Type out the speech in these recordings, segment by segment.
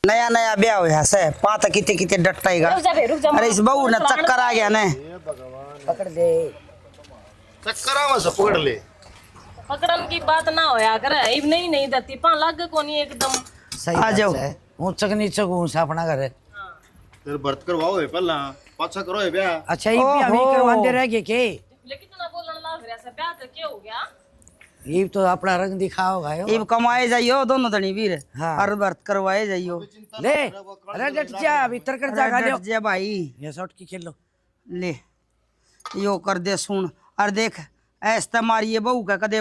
नया नया ब्याह हुआ से पाता किते किते डटाएगा। अरे इस बहू ने चक्कर आ गया ने पकड़ दे चक्कर आवा से पकड़ ले। पकड़न की बात ना होया करे इब नहीं देती पा लाग कोनी एकदम सही आ जाओ। ऊंचक नीचक ऊंचा अपना करे। तेरे व्रत करवाओ है पहला पाछा करो है ब्याह। अच्छा ये भी हमें करवाते रह गए के लेकिन ना बोलन लाग रहा से ब्याह तो क्या हो गया। ये तो अपना रंग दिखाओगा यो। इब कमाए जाइयो दोनों धनी वीर हाँ। और व्रत करवाए जाइयो। ले अरे डट जा भीतर कर जागा अरे लियो डट जा भाई ये शॉट की खेल लो। ले यो कर दे सुन और देख ऐसा मारिए बहू का कदे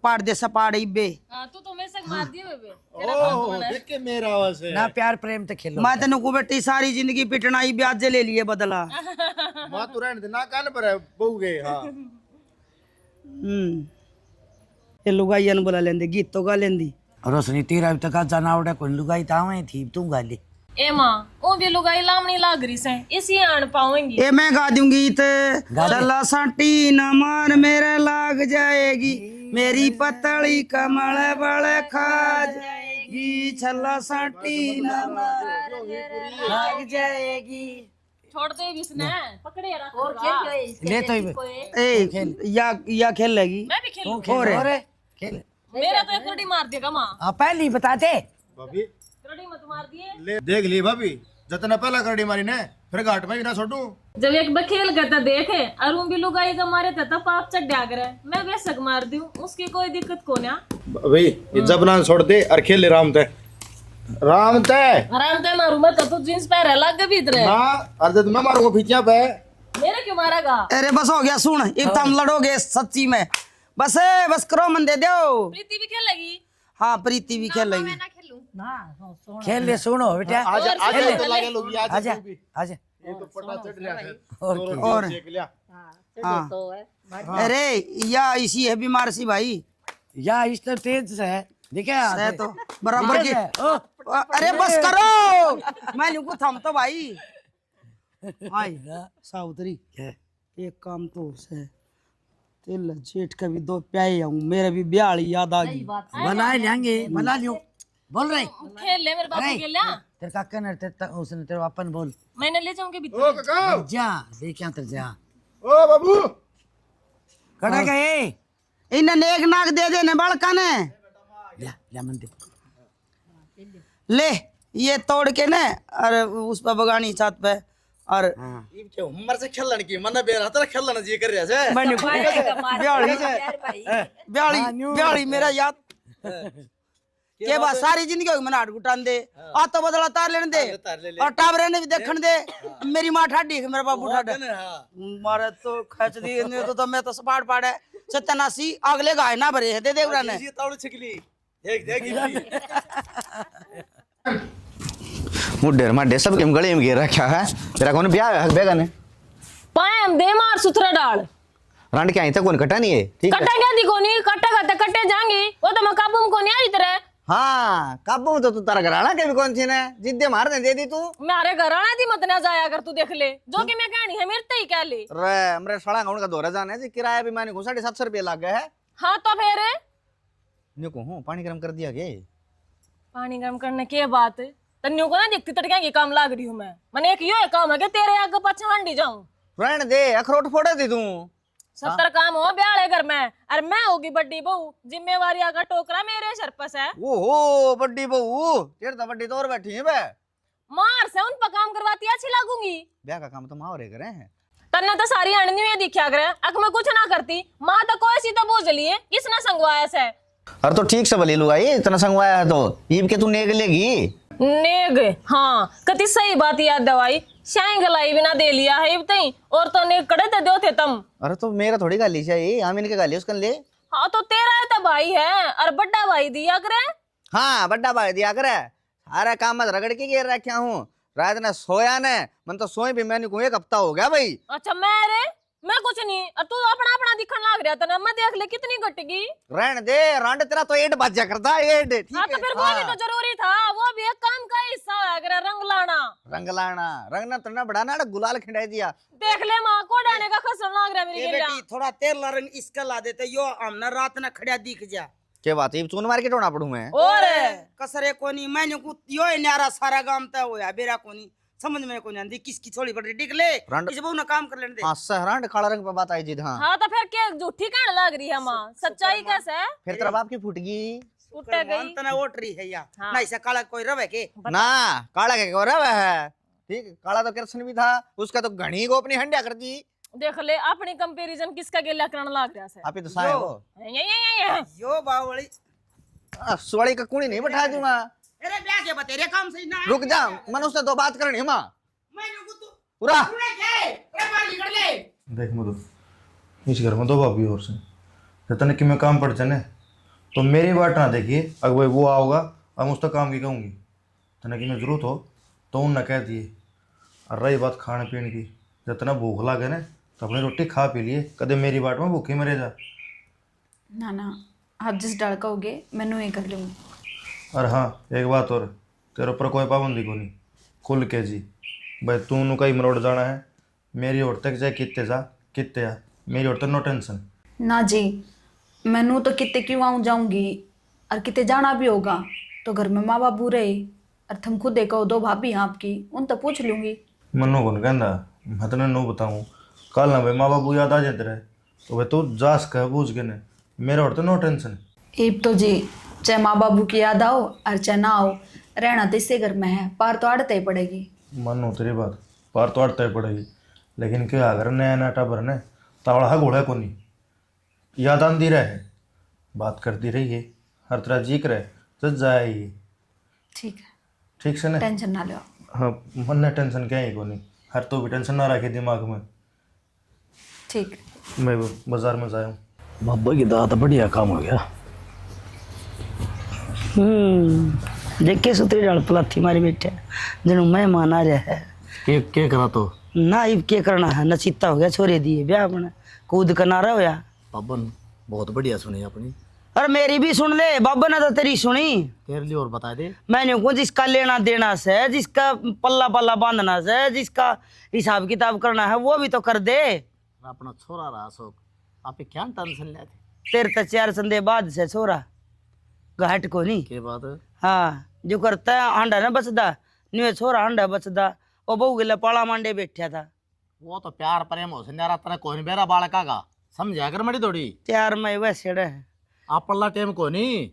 पाड़ दे सपाड़ इबे। हां तू तो मैं से मार दिए बेबे ओह देख के मेरा आवाज है ना प्यार प्रेम ते खेलो। मैं तेन को बेटी सारी जिंदगी पिटना ही ब्याज ले लिए बदला। मां तू रहने दे ना कान पर है बहू गए। हां ये लुगाई न बोला लेंदे गीत तो गा लेंदी। रोशनी तेरा भी तक जाना आवड़े कोई लुगाई तावे थी तू गाली। ए मां ओ भी लुगाई लामनी लाग रही से इसी आन पाऊंगी। ए मैं गा दूंगी गीत चला सांटी न मार मेरे लाग जाएगी मेरी पतली कमल बड़ खा जाएगी छला सांटी न मार लाग जाएगी। छोड़ दे इसने पकड़े रख और खेल ले तो ए या खेल लेगी मैं भी खेलूं। और खेल मेरा तो एक रोटी मार देगा मां। आ पहली बताते भाभी रोटी मत मार दिए। ले देख ली भाभी जितना पहला करड़ी मारी ने फिर घाट में भी ना छोड़ू। जब एक बखेल करता देखे अरुण भी लुगाई का मारे था पाप चढ़ा करे मैं बेशक मार दूं उसकी कोई दिक्कत को ना। भाई ये जब ना छोड़ दे और खेल ले राम ते आराम से मारू मत तू जींस पहन लग गए भीतर ना अर्ध मैं मारूंगा फिचिया पे। मेरे क्यों मारेगा। अरे बस हो गया सुन अब तुम लड़ोगे सच्ची में बस करो मन दे दो। प्रीति भी खेलेगी। हाँ प्रीति भी खेल लेगी। खेल ले सुनो बेटा आजा आजा तो लगे लोग आजा आजा तू भी। आजा ये तो पटा चढ़ रहा है और देख लिया। हाँ अरे या इसी है बीमार सी भाई या इस तो तेज है देखे है तो बराबर की। अरे बस करो मैं लूंगा थम तो भाई। आई साउतरी एक काम तो से तेल जेठ का भी दो प्याए आऊं मेरे भी ब्याह याद आ गई। बना लेंगे बना लियो बोल रहे खेल ले मेरे बापू खेल लिया। तेरे काका ने उसने तेरे अपन बोल मैंने ले जाऊंगी ओ भीतर। काका जा देख क्या तेरे जा ओ बाबू कड़ा गए इन्हें एक नाक दे देने बड़का ने ले ले मन दे ले ये तोड़ के ना और उस पर बगानी छत पे और इब के उम्र से खेलन की मन बेरा तेरा खेलन जी कर रहा है। मैंने ब्याली ब्याली ब्याली मेरा याद के बाद सारी जिंदगी होगी मैंने हाथ गुटान दे आ तो बदला तार लेने दे और टाबरे ने भी देखने दे मेरी माँ ठाडी मेरा बाबू ठाडा मारे तो खच दी ने तो मैं तो सपाट पाड़े सत्यानाशी अगले गाय ना भरे है दे देवरा ने ये तावड़ छिकली देख देख मुड्ढेर माड्ढे सब केम गले में घेर रखा है तेरा कौन ब्याह है बेगा ने पाएम दे मार सुथरा डाल रांड के आई तक कौन कटा नहीं है ठीक है। कट्टा क्या दी कोनी कट्टा कट्टे जाएंगी वो तो मैं काबू में कोनी आ रही तरह। हाँ काबू में तो तू तारा घराना के भी कौन सी ने जिद्दे मार दे दी तू मारे घर आना थी मत ना जाया कर तू देख ले जो कि मैं कहनी है मेरे ते ही कह ले। रे हमरे सड़ा गाउन का दौरा जाने जी किराया भी मैंने को 750 रुपये लग गए है। हाँ तो फिर निको हूँ पानी गर्म कर दिया के पानी गर्म करने के बात तन्यू को ना दिखती तड़के की काम लाग रही हूँ मैं मैंने एक यो काम है कि तेरे आगे पाछे हांडी जाऊं रहने दे अखरोट फोड़े दी तू 70 काम हो ब्याह घर में और मैं होगी बड्डी बहू जिम्मेवारी का टोकरा मेरे सर पर है। ओहो बड्डी बहू तेरे तो बड्डी तो और बैठी है बे मार से उन पर काम करवाती अच्छी लागूंगी। ब्याह का काम तो माँ करे हैं तन्ने तो सारी अणनी में दिखा करे अक मैं कुछ ना करती माँ तो कोई सी तो बोझ लिए किसने संगवाया से। अरे तो ठीक से बली लुगाई इतना संगवाया है तो ईब के तू नेग लेगी नेग हाँ कति सही बात याद दवाई शाई गलाई बिना दे लिया है तई और तो नेग कड़े तो दो थे तुम। अरे तो मेरा थोड़ी गाली चाहिए हम इनके गाली उसकन ले हाँ तो तेरा तो भाई है और बड्डा भाई दिया करे। हाँ बड्डा भाई दिया करे सारा काम मत रगड़ के घेर रखा हूँ रात ने सोया ने मन तो सोई भी मैंने को 1 हफ्ता हो गया भाई। अच्छा मैं कुछ नहीं और तू अपना अपना दिखन लग रहा था ना मैं देख ले कितनी घटेगी। रहने दे रांड तेरा तो 8 बज जा करता है 8 ठीक हाँ है। तो फिर वो भी तो जरूरी था वो भी एक काम का हिस्सा है अगर रंग लाना रंग लाना रंग ना तना बढ़ाना गुलाल खिंडाई दिया देख ले माँ को डाने का खसन लग रहा है मेरी ए गिरिया। बेटी थोड़ा तेल रंग इसका ला देते यो हमने रात ना खड़िया दिख जा क्या बात है, चून मार के टोना पड़ू मैं? और कसरे कोनी मैंने को यो है न्यारा सारा गांव ता होया बेरा कोनी समझ में कोनी आंदी किसकी छोड़ी पड़ रही टिकले रंड- इस बहु ना काम कर लेने दे। हाँ सहरांड काला रंग पे बात आई जी। हाँ हाँ तो फिर क्या झूठी कहने लग रही है माँ, सच्चाई कैसे है? फिर तेरा बाप की फूट गई उठ गई तना ओट रही है या हाँ। नहीं से काला कोई रवे के ना, काला क्या कर रहा है? ठीक, काला तो कृष्ण भी था, उसका तो घनी को अपनी हंडिया कर दी। देख ले अपनी कंपैरिजन किसका गेला करने लग रहा है। आप ही तो साए हो। ये। यो बावली सुवाड़ी का कुणी नहीं बैठा दूंगा। अरे ब्याह के बतेरे काम सही ना रुक जा, मनुष्य तो बात करनी है माँ मैंने को तू पूरा। तूने क्या है अरे मार निकल ले देख मधु, इस घर में दो भाभी और से जतने कि मैं काम पड़ जाने तो मेरी बात ना देखिए। अगर भाई वो आओगा अब उस तो काम की कहूँगी तना कि मैं जरूरत हो तो उन न कह दिए। और रही बात खाने पीने की, जितना भूख लागे ना तो अपनी रोटी खा पी लिए, कदे मेरी बाट में भूखे मरे जा। ना ना आप जिस डर का होगे मैनू ये कर लूँगी। और हाँ एक बात और, तेरे ऊपर कोई पाबंदी को नहीं, खुल के जी भाई तू नु कहीं मरोड़ जाना है मेरी ओर तक जाए कितने जा कितने आ, मेरी ओर तक नो टेंशन। ना जी मैनू तो कितने क्यों आऊँ जाऊँगी, और कितने जाना भी होगा तो घर में माँ बाबू रहे, और तुम खुद देखो दो भाभी हैं आपकी, उन तो पूछ लूँगी। मनु को कहना मैं तेने नो बताऊँ कल ना भाई माँ बाबू याद आ जाते रहे तो भाई तू जास कह पूछ के ने मेरे और तो नो टेंशन। एक तो जी चाहे माँ बाबू की याद आओ और चाहे ना आओ, रहना तो इसी घर में है, पार तो आड़ते ही पड़ेगी। मनु तेरी बात पार तो अड़ता ही पड़ेगी, लेकिन क्या अगर नया नाटा भरने तावड़ा घोड़ा को नहीं याद आंदी रहे, बात करती रहिए हर तरह जीक रहे तो जाए ही ठीक है, ठीक से ना। टेंशन ना लो। हाँ मन ने टेंशन क्या ही को नहीं, हर तो भी टेंशन ना रखे दिमाग में। ठीक मैं बाजार में जाऊँ। बाबा की दात बढ़िया काम हो गया। देख के सुतरी डाल पलाथी मारी बैठे जनु मेहमान आ रहा है। के करा तो ना इब के करना है, नसीता हो गया छोरे दिए ब्याह अपना कूद का नारा होया। बाबन बहुत बढ़िया सुनी अपनी, अरे मेरी भी सुन ले, बाबा ने तो तेरी सुनी। तेरे लिए और बता दे। मैंने को जिसका लेना देना से, जिसका पल्ला पल्ला बांधना से, जिसका हिसाब किताब करना है वो भी तो कर दे। अपना छोरा रहा अशोक, आप क्या टेंशन लेते? तेरे तो 4 संदे बाद से छोरा घाट को नहीं। के बात है? हाँ जो करता है हांडा ना बचदा न्यू छोरा हांडा बचदा वो बहू गिला पाला मांडे बैठा था। वो तो प्यार प्रेम हो संजारा तेरा कोई बेरा बालका का समझा कर मड़ी थोड़ी 4 मई वैसे रहे। आप पल्ला टेम को नहीं।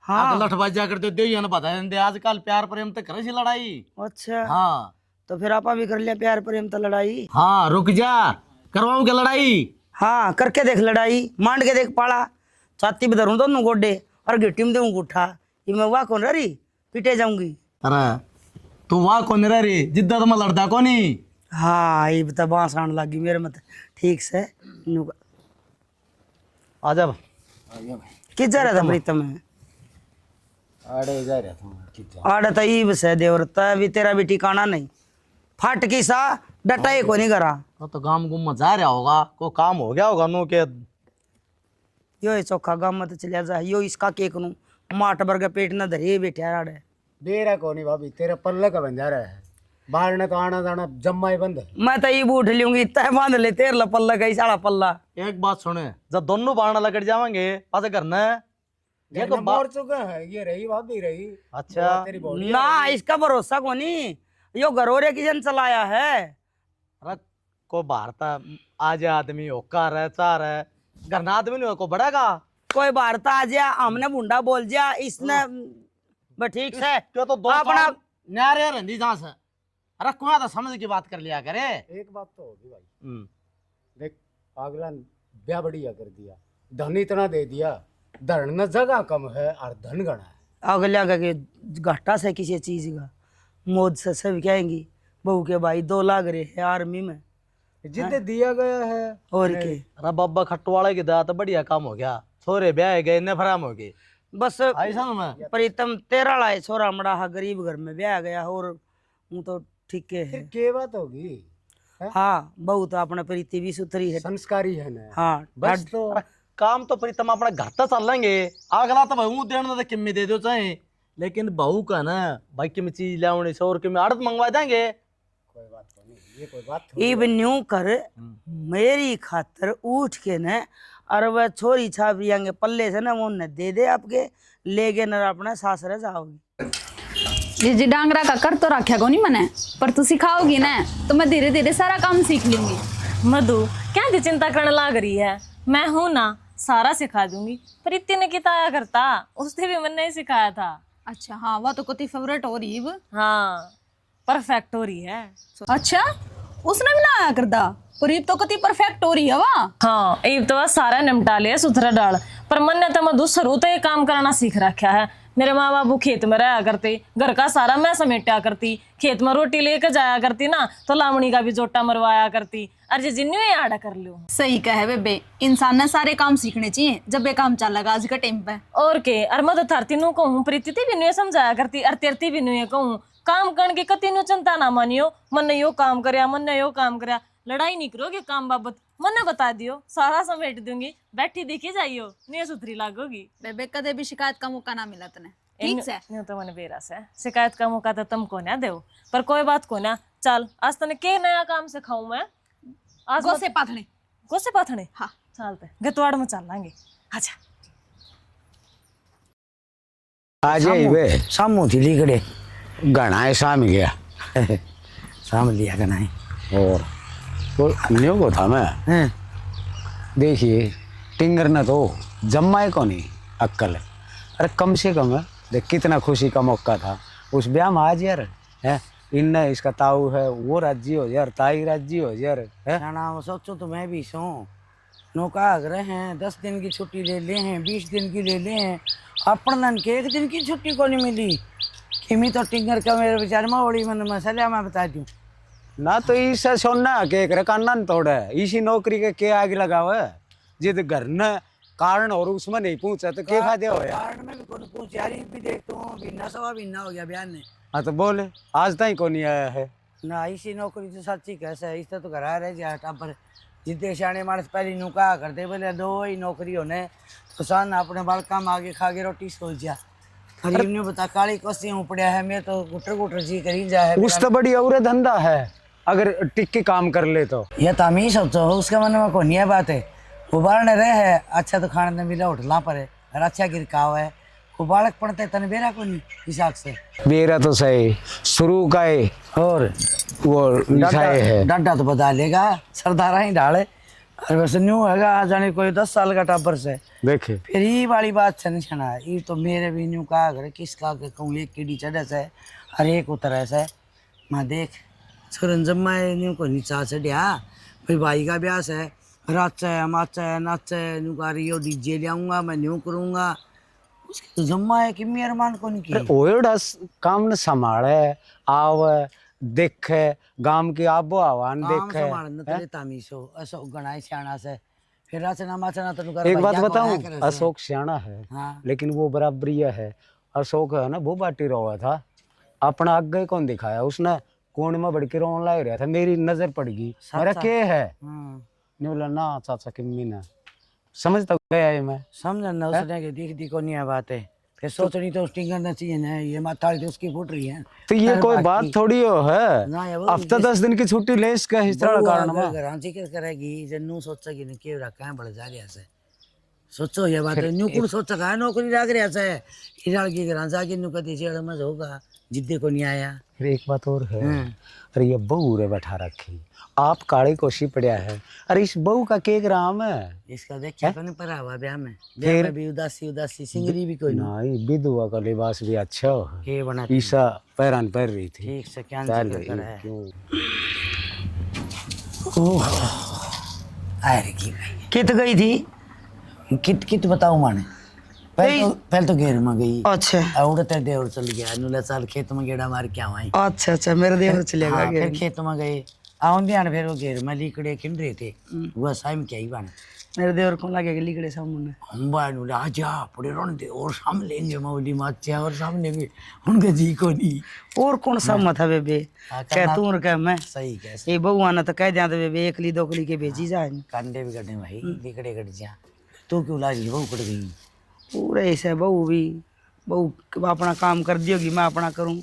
हाँ लठ बाजा करते दे ना बता देंगे आजकल प्यार प्रेम तो करे सी लड़ाई। अच्छा हाँ तो फिर आपा भी कर लिया प्यार प्रेम तो लड़ाई। हाँ रुक जा, करवाऊं क्या लड़ाई? हाँ करके देख लड़ाई, मांड के देख पाला, छाती पे धरूं दोनों गोड्डे और गिट्टी में दूं गुठा, ये मैं वाह कौन रही पीटे जाऊंगी। अरे तू वहां कौन रह रही जिद्दा तो मैं लड़ता को नहीं। हाँ ये बता बांस आने लगी मेरे मत ठीक से। आ जा किस जा रहा था प्रीतम है? अरे जा रहा था आड़े तो ई बस है देवरता भी तेरा भी ठिकाना नहीं, फट की सा डटा ही को नहीं करा। तो गांव गुम में जा रहा होगा, को काम हो गया होगा नो के। यो ही चौखा गाँव में तो चलिया जा, यो इसका केक नू माट बर्ग पेट न धरे बैठे आड़े। डेरा को नहीं भाभी, तेरे पल्ले का बन जा रहा है, बाहर ने तो आना जाना जम्मा ही बंद है। मैं तो ये बूठ लूंगी तय बांध ले तेरला पल्ला का साड़ा पल्ला। एक बात सुने, जब दोनों बारना लगड़ जावांगे पासे करना है ये तो मोड़ चुका है, ये रही भाभी रही। अच्छा तेरी बॉडी ना इसका भरोसा को नहीं, यो घरोरे की जन चलाया है। अरे को भारता आज आदमी होकार है चार है घरना आदमी नहीं हो को बढ़ेगा। कोई भारता आ जा हमने बुंडा बोल जा इसने बस ठीक से क्या तो दो अपना न्यारे रंदी जहां से। अरे कुआ तो समझ की बात कर लिया करे। एक बात तो होगी भाई, देख अगला ब्याह बढ़िया कर दिया, धन इतना दे दिया, धन जगह कम है और धन गणा है। अगला के घाटा से किसी चीज का मौज से सब कहेंगी बहू के भाई 2 लाख रहे है आर्मी में जितने दिया गया है। और के अरे बाबा खट्टवाले की दात बढ़िया काम हो गया, छोरे ब्याह गए ने फराम हो गए। बस ऐसा में प्रीतम तेरा लाए छोरा मड़ा हा गरीब घर में ब्याह गया और हूँ तो ठीक है। फिर के बात होगी, हाँ बहू तो अपना प्रीति भी सुथरी है। संस्कारी है ना। हाँ बस तो अरे काम तो प्रीतम अपना घर तक चल लेंगे, अगला तो बहू देने तो किम्मी दे दो चाहे, लेकिन बहू का ना भाई किम चीज लाने से और किम आड़त मंगवा देंगे। कोई बात तो नहीं, ये कोई बात इब न्यू कर मेरी खातर उठ के न और वह छोरी छाप आएंगे पल्ले से ना वो उन्हें दे दे आपके लेके न अपना सासरे जाओगी। जी डांगरा का कर तो रखा को नहीं मैंने, पर तू सिखाओगी ना तो मैं धीरे धीरे सारा काम सीख लूंगी। मधु क्या दी चिंता करने लग रही है, मैं हूं ना, सारा सिखा दूंगी। पर इतने ने किताया करता, उसने भी मैंने ही सिखाया था। अच्छा हाँ, वह तो कोती फेवरेट हो रही है। हाँ परफेक्ट हो रही है। अच्छा उसने भी लाया करदा, पर ये तो कति परफेक्ट हो रही है वाह। हाँ ये तो सारा निपटा लिया सुथरा डाल, पर मन ने तो मधु शुरू तो ये काम करना सीख रखा है। मेरे माँ बाबू खेत में रहा करते, घर का सारा मैं समेटा करती, खेत में रोटी लेकर जाया करती ना, तो लावणी का भी जोटा मरवाया करती। अरे जिन्नू ये आड़ा कर लो। सही कहे बेबे, इंसान ने सारे काम सीखने चाहिए जब ये काम चलेगा आज के टाइम पे। और के अरे मैं तो थरती नु कहूँ, प्रीति भी नु समझाया करती, और तेरती भी नु कहूँ काम करने की कति नु चिंता ना मानियो। मन ने यो काम करया, मन ने यो काम करया, लड़ाई नहीं करोगे काम बाबत, मन ने बता दियो, सारा समेट दूंगी, बैठी देखी जाइयो, नहीं सुथरी लागोगी। बेबे कदे भी शिकायत का मौका ना मिला तने, ठीक से? नहीं तो मन बेरस है, शिकायत का मौका तो तुमको ना दो, पर कोई बात को ना। चल आज तने के नया काम सिखाऊं मैं? आज गोसे पाथने। गोसे पाथने? हाँ चलते गतवाड़ में चल लांगे। अच्छा आज वे सामू थी लीकड़े घना है शाम गया साम लिया का नहीं। और तो न्यू को था मैं हैं देखिए टिंगर न तो जम्मा को नहीं अक्कल है। अरे कम से कम देख कितना खुशी का मौका था उस ब्याह में आज यार है। इन इसका ताऊ है वो राज्य हो यार, ताई राज्य हो यार है। ना वो सोचो तो मैं भी सो नौका रहे हैं 10 दिन की छुट्टी ले ले हैं, 20 दिन की ले ले हैं, अपन के 1 दिन की छुट्टी को नहीं मिली। किमी तो टिंगर का मेरे विचार में ओड़ी मन मसला मैं बता दूं ना तो इससे सोना के काना तोड़ा है इसी नौकरी के क्या आगे लगा हुआ है जिद घर न कारण और उसमें नहीं पूछा तो क्या फायदा हो यार। कारण में भी कौन पूछ यार भी देखता हूँ भिन्ना सवा भिन्ना हो गया बयान ने। हाँ तो बोले आज तक को नहीं आया है ना इसी नौकरी तो सच्ची कैसे है, इससे तो घर रह जाए टापर जितने सियाने मानस पहली नुका करते बोले 2 ही नौकरी होने तो सन अपने बालका में आगे खा के रोटी सोच जा। गरीब ने बता काली कोसी उपड़िया है, मैं तो गुटर गुटर जी करी जा है। उस तो बड़ी और धंधा है अगर टिक के काम कर ले तो। यह तो हम ही सोचो उसके मन में कोई बात है। वो बालने रहे है अच्छा तो खाने मिला होटला पर है और अच्छा गिरकाव है। वो बालक पढ़ते तन बेरा को नहीं हिसाब से मेरा तो सही शुरू का है और वो निशाए है डांडा तो बता लेगा सरदारा ही डाले। और वैसे न्यू हैगा जाने कोई 10 साल का टापर से देखे फिर ये वाली बात से नहीं छना ये तो मेरे भी न्यू का अगर किसका के कहूँ एक कीड़ी चढ़े से हर एक उतर से मैं देख सुरन जम्मा न्यू को नीचा चढ़िया भाई भाई का ब्याह है रात है माचा है नाचा है न्यू का रियो डीजे ले आऊँगा मैं न्यू करूँगा उसके तो जम्मा है कि मेरे मान को नहीं की ओड़ा काम न संभाले आव देखे गांव की आबो आवान देखे तेरे तामीसो ऐसा गणाई सियाना से फिर राचना माचना तो एक बात बताऊं अशोक सियाना है हाँ। लेकिन वो बराबरी है। अशोक है ना वो बाटी रहा था अपना आगे कौन दिखाया उसने कोण में बढ़ के रोन ला रहा था मेरी नजर पड़ गई मेरा के है नहीं बोला ना चाचा किम्मी ना समझता गया ये मैं समझना उसने के दिख दी को नहीं है बात है फिर सोचनी तो उसकी करना चाहिए ना ये माथाड़ी तो उसकी फूट रही है तो ये कोई बात थोड़ी हो है ना ये वो हफ्ता 10 दिन की छुट्टी ले इसका हिस्सा कारण में घर जिक्र करेगी जन्नू सोचेगी नहीं के रखा है बढ़ जा रहा से सोचो ये बात है न्यू कुण सोचा है नौकरी लाग रहा से हिराल की घर जाके न्यू कदी से मज होगा जिद्दे को नहीं आया। फिर एक बात और है अरे ये बहू रे बैठा रखी आप काले कोशी पड़िया है। अरे इस बहू का केक राम है इसका देखिए कौन पर हुआ ब्याह में भी उदासी उदासी सिंगरी भी कोई नहीं विधवा का लिबास भी अच्छा हो के बना ईसा पैरान पैर रही थी ठीक से क्या चल जिक्र कर है क्यों ओह आएगी कित गई थी कित कित बताऊं माने पहले तो घेर में गई। अच्छा उड़ते देवर चल गया नुला साल खेत में गेड़ा मार के आवाई। अच्छा अच्छा मेरे देवर चलेगा हाँ, फिर खेत में गए आउन ध्यान फिर वो घेर में लीकड़े किन रहे थे वो साइम क्या ही बने मेरे देवर को लगे लीकड़े सामने हम बाय नुला आजा पड़े रोन दे और सामने लेंगे मौली माचा और सामने भी उनके जी को नहीं और कौन सा मत है बेबे क्या तू और क्या मैं सही कैसे ये बहु आना तो कह दिया बेबे 1 ली 2 ली के भेजी जाए कंडे भी कटे भाई लीकड़े कट जा तू क्यों लाजी बहु कट गई पूरे ऐसे बहू भी बहू अपना काम कर दियोगी मैं अपना करूं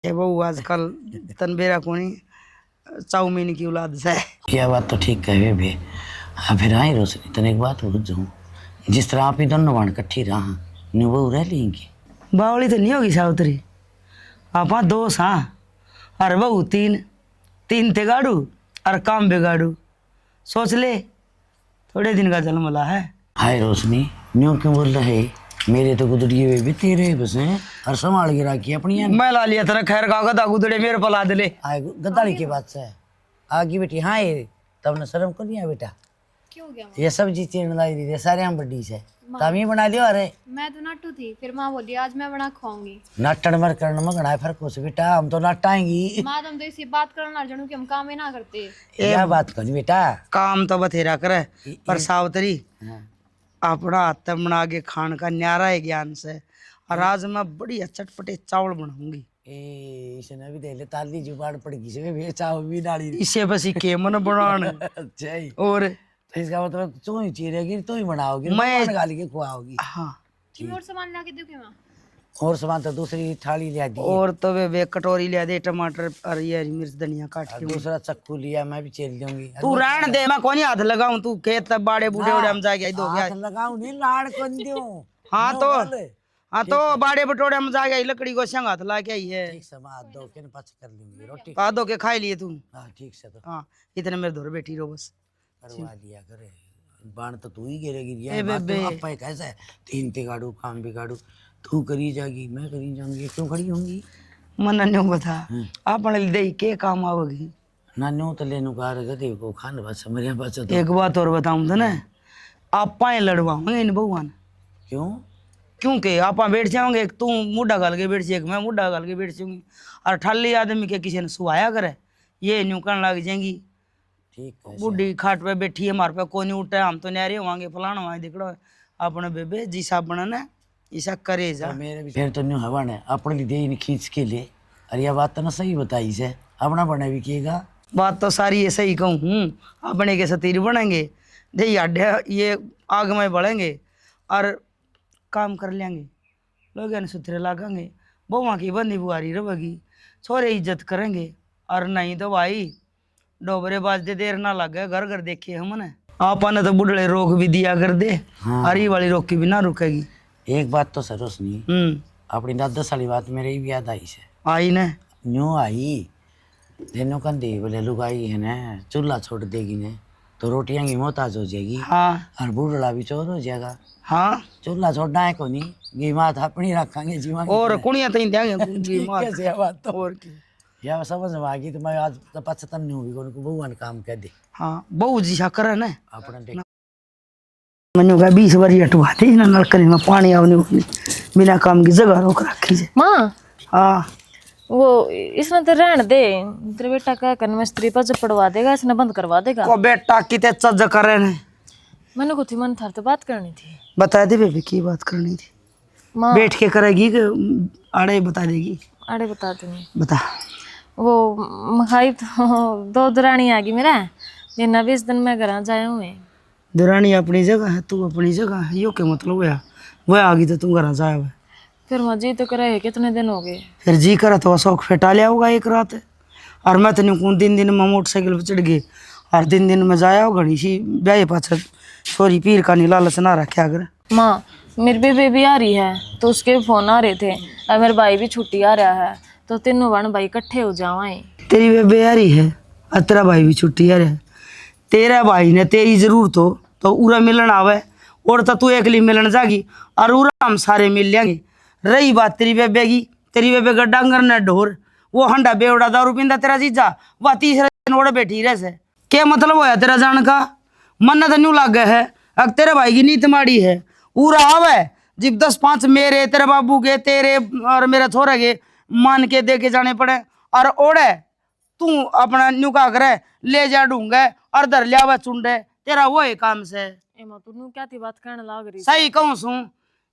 ये बहू आजकल तनबेरा कोनी चाउमीन की औलाद से। यह बात तो ठीक कहे बे। हाँ फिर आई रोशनी तने एक बात पूछ जाऊँ, जिस तरह आप ही दोनों बाण इकट्ठी रहा वो रह लेंगे। बावली तो नहीं होगी सावित्री, आप दोस्त हाँ, और बहू तीन तीन थे गाड़ू और काम बिगाड़ू। सोच ले थोड़े दिन का जन्मला है। हाय रोशनी न्यू क्यों बोल रहे, मेरे तो गुदड़िए हुए भी तेरे बस हैं और संभाल के रखी अपनी। मैं ला लिया तेरा खैर का गदा गुदड़े मेरे पर ला दे। आए गद्दारी की बात से आगे बेटी। हाँ ये तब न शर्म कर लिया बेटा, क्यों गया? ये सब्जी चीन लाई दी सारे हम बड्डी से तब ही बना लियो। अरे मैं तो नाटू थी, फिर माँ बोली आज मैं बना खाऊंगी। नाटन मर करने में घना फर्क हो बेटा, हम तो नाटाएंगी। माँ तुम तो इसी बात करना जानू कि हम काम ही ना करते। क्या बात कर बेटा, काम तो बथेरा करे पर सावित्री अपना हाथ बना के खान का न्यारा है ज्ञान से। और आज मैं बढ़िया चटपटे चावल बनाऊंगी। इसने भी दे ले ताली जुबाड़ पड़गी से वे चाव भी डाली इसे बस के मन बनान। अच्छा ही। और तो इसका मतलब तू ही चीरेगी तू ही बनाओगी, मैं गाली के खुआओगी। हाँ और सामान ला के दो क्या? और सामान तो दूसरी थाली ले दी और तो वे कटोरी ले दे, टमाटर और ये हरी मिर्च धनिया काट के। दूसरा चक्कू लिया, मैं भी चल दूंगी। तू रहन दे, मैं कौन हाथ लगाऊं, तू खेत बाड़े बूढ़े उड़े हम जाके दो गया। लगाऊं नहीं लाड़ कौन दूं। हाँ तो बाड़े बटोड़े हम जाके लकड़ी को संग हाथ ला के आई है। ठीक से बात दो के पास कर लूंगी रोटी पा दो के खाई लिए तू। हाँ ठीक से तो हाँ इतने मेरे धोर बैठी रहो बस। करवा लिया करे, बाण तो तू ही गिरेगी। ए बेबे आपा कैसे तीन तिगाड़ू काम बिगाड़ू, तू करी जाएगी मैं करी जाऊंगी, क्यों खड़ी होंगी। मन न्यू बता आपने दे के काम आओगी ना न्यू तो लेनु कार गदे को खान बस मेरे पास तो। एक बात और बताऊं तो ना, आप पाए लड़वाओगे इन भगवान। क्यों? क्योंकि आप बैठ जाओगे, एक तू मुड्ढा गाल के बैठ जाएगी, मैं मुड्ढा गाल के बैठ जाऊंगी। और ठाली आदमी के किसी ने सुहाया करे ये न्यू करने लग जाएंगी। ठीक है बुढ़ी खाट पे बैठी है, हमारे पे कोई नहीं उठा, हम तो न्यारे होंगे फलाना वहां दिखड़ो अपने बेबे जी साहब बनना ऐसा करे जा। मेरे भी फिर तो न्यू हवा ने अपने लिए दे खींच के ले। अरे यह बात तो ना सही बताई से, अपना बने भी किएगा। बात तो सारी ऐसे ही कहूँ हूँ, अपने के सतीर बनेंगे दे अड्डे ये आग में बढ़ेंगे और काम कर लेंगे, लोग सुथरे लागेंगे, बहुआ की बंदी बुआरी रहेगी, छोरे इज्जत करेंगे। और नहीं तो भाई डोबरे बाजते देर ना लगे, घर घर देखे हमने आपने तो बुढ़े रोक भी दिया कर दे। हाँ। हरी वाली रोक की भी ना रुकेगी। एक बात तो सरोस नहीं, अपनी 10 वाली बात मेरे भी याद आई से। आई ने न्यू आई तेनों कन दे बोले लुगाई है ना चूल्हा छोड़ देगी ने तो रोटियां की मोहताज हो जाएगी। हाँ और बूढ़ड़ा भी चोर हो जाएगा। हाँ चूल्हा छोड़ना है को नहीं, घी मात अपनी रखेंगे जीवा और कुड़ियां तो देंगे कैसे बात तो। और की या समझ में आ गई तो मैं आज तो पचतन नहीं हुई उनको बहुआ ने काम कह दे। हाँ बहु जी सा करे ना अपना मनु का 20 बारी हटवा दे ना, नलकनी में पानी आवने बिना काम की जगह रोक रखी है। माँ हाँ वो इसने तो रहने दे, तेरे बेटा क्या करना मिस्त्री पर पड़वा देगा, इसने बंद करवा देगा। को बेटा कितने चज करे ने, मैंने कुछ मन था तो बात करनी थी। बता दे बेबी की बात करनी थी। माँ बैठ के करेगी कि आड़े बता देगी? अरे बता दूंगी। बता। वो मखाई तो 2 दरानी आ गई मेरा, जिन्ना 20 दिन में घर जाए हुए। दुरानी अपनी जगह है, तू अपनी जगह है, यो क्या मतलब है? वह आ गई तो तू घर जाया हुआ। फिर मजी तो करे कितने दिन हो गए, फिर जी करा तो शौक फेटा लिया होगा एक रात। और मैं तेन को दिन में मोटरसाइकिल पर चढ़ गई और दिन में जाया हो घड़ी सी ब्याह पाछ छोरी पीर का नी लालच ना रखे। अगर माँ मेरी बेबी आ रही है तो उसके फोन आ रहे थे, और मेरे भाई भी छुट्टी आ रहा है तो तीनों बहन भाई इकट्ठे हो जावाएं। तेरी बेबे आ रही है और तेरा भाई भी छुट्टी आ रहा है। तेरा भाई ने तेरी जरूरत हो तो उरा मिलन आवे, और तो तू एकली मिलन जागी और उरा हम सारे मिल लेंगे। रही बात तेरी बेबे की, तेरी बेबे का डांगर ने ढोर वो हंडा बेवड़ा दारू पींदा तेरा जीजा, वह तीसरे दिन ओढ़े बैठी रह से। क्या मतलब होया तेरा जान का? मन तो न्यू लागे है, अब तेरे भाई की नीत माड़ी है। उरा आवे जब 10-5 मेरे तेरे बाबू के तेरे और मेरे छोरे के मान के दे के जाने पड़े, और ओढ़े तू अपना न्यू का करे ले जा ढूंढे और धर लिया चुंडे, तेरा वो है काम से। एमा तू क्या थी बात करने लाग रही? सही कहूँ सू,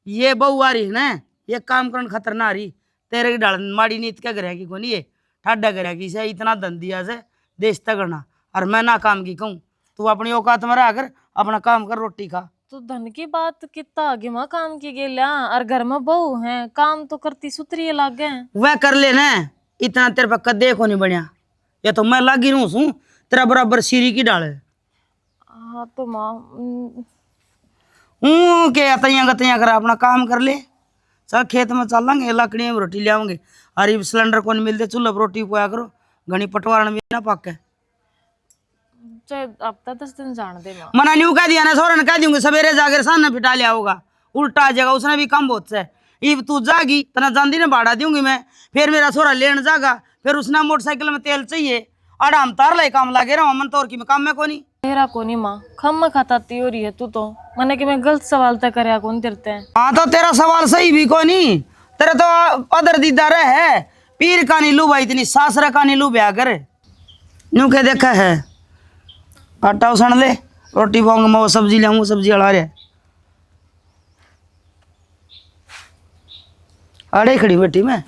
ये बहू आ रही है ना, ये काम करने खतर ना आ रही। तेरे की डाल माड़ी नीत क्या करे की कोनी, ये ठाडा करे की से इतना धन दिया से देश तगड़ना, और मैं ना काम की कहूँ। तू अपनी औकात में रह कर अपना काम कर, रोटी खा। तो धन की बात कितना आगे माँ काम की गेल्या, और घर में बहू है काम तो करती सुतरी लागे। वह कर ले ना, इतना तेरे पर कदे को नहीं बनया। ये तो मैं लागी रहूं सूं तेरा बराबर सीरी की डाल है। हाँ तो माँ के अतैया गतैया कर अपना काम कर ले। चल खेत में चलेंगे, लकड़ियाँ में रोटी ले आऊंगे। अरे सिलेंडर को नहीं मिलते, चूल्हे पर रोटी पोया करो, घनी पटवारण भी ना पाके। चाहे अब तक 10 दिन जान दे माँ। मना नहीं कह दिया ना, सोरे ने कह दूंगे सवेरे जाकर सामने पिटा लिया होगा, उल्टा आ जाएगा। उसने भी कम बहुत से इब तू जागी तना जांदी ने भाड़ा दूंगी मैं, फिर मेरा सोरा लेने जागा, फिर उसने मोटरसाइकिल में तेल चाहिए, अड़ा हम तार लाई काम लागे रहा मन तो की मैं काम में को नहीं तेरा को नहीं माँ, खम खताती हो रही है तू तो। मैंने कि मैं गलत सवाल तक करे कौन तेरते हैं। हाँ तो तेरा सवाल सही भी को नहीं, तेरे तो अदर दीदार है। पीर का नीलू भाई इतनी सासरा का नीलू ब्याह करे न्यू के देखा है। आटा उसन ले, रोटी पाऊंगा मैं, सब्जी ले आऊंगा, सब्जी अड़ा रहे अड़े खड़ी बेटी मैं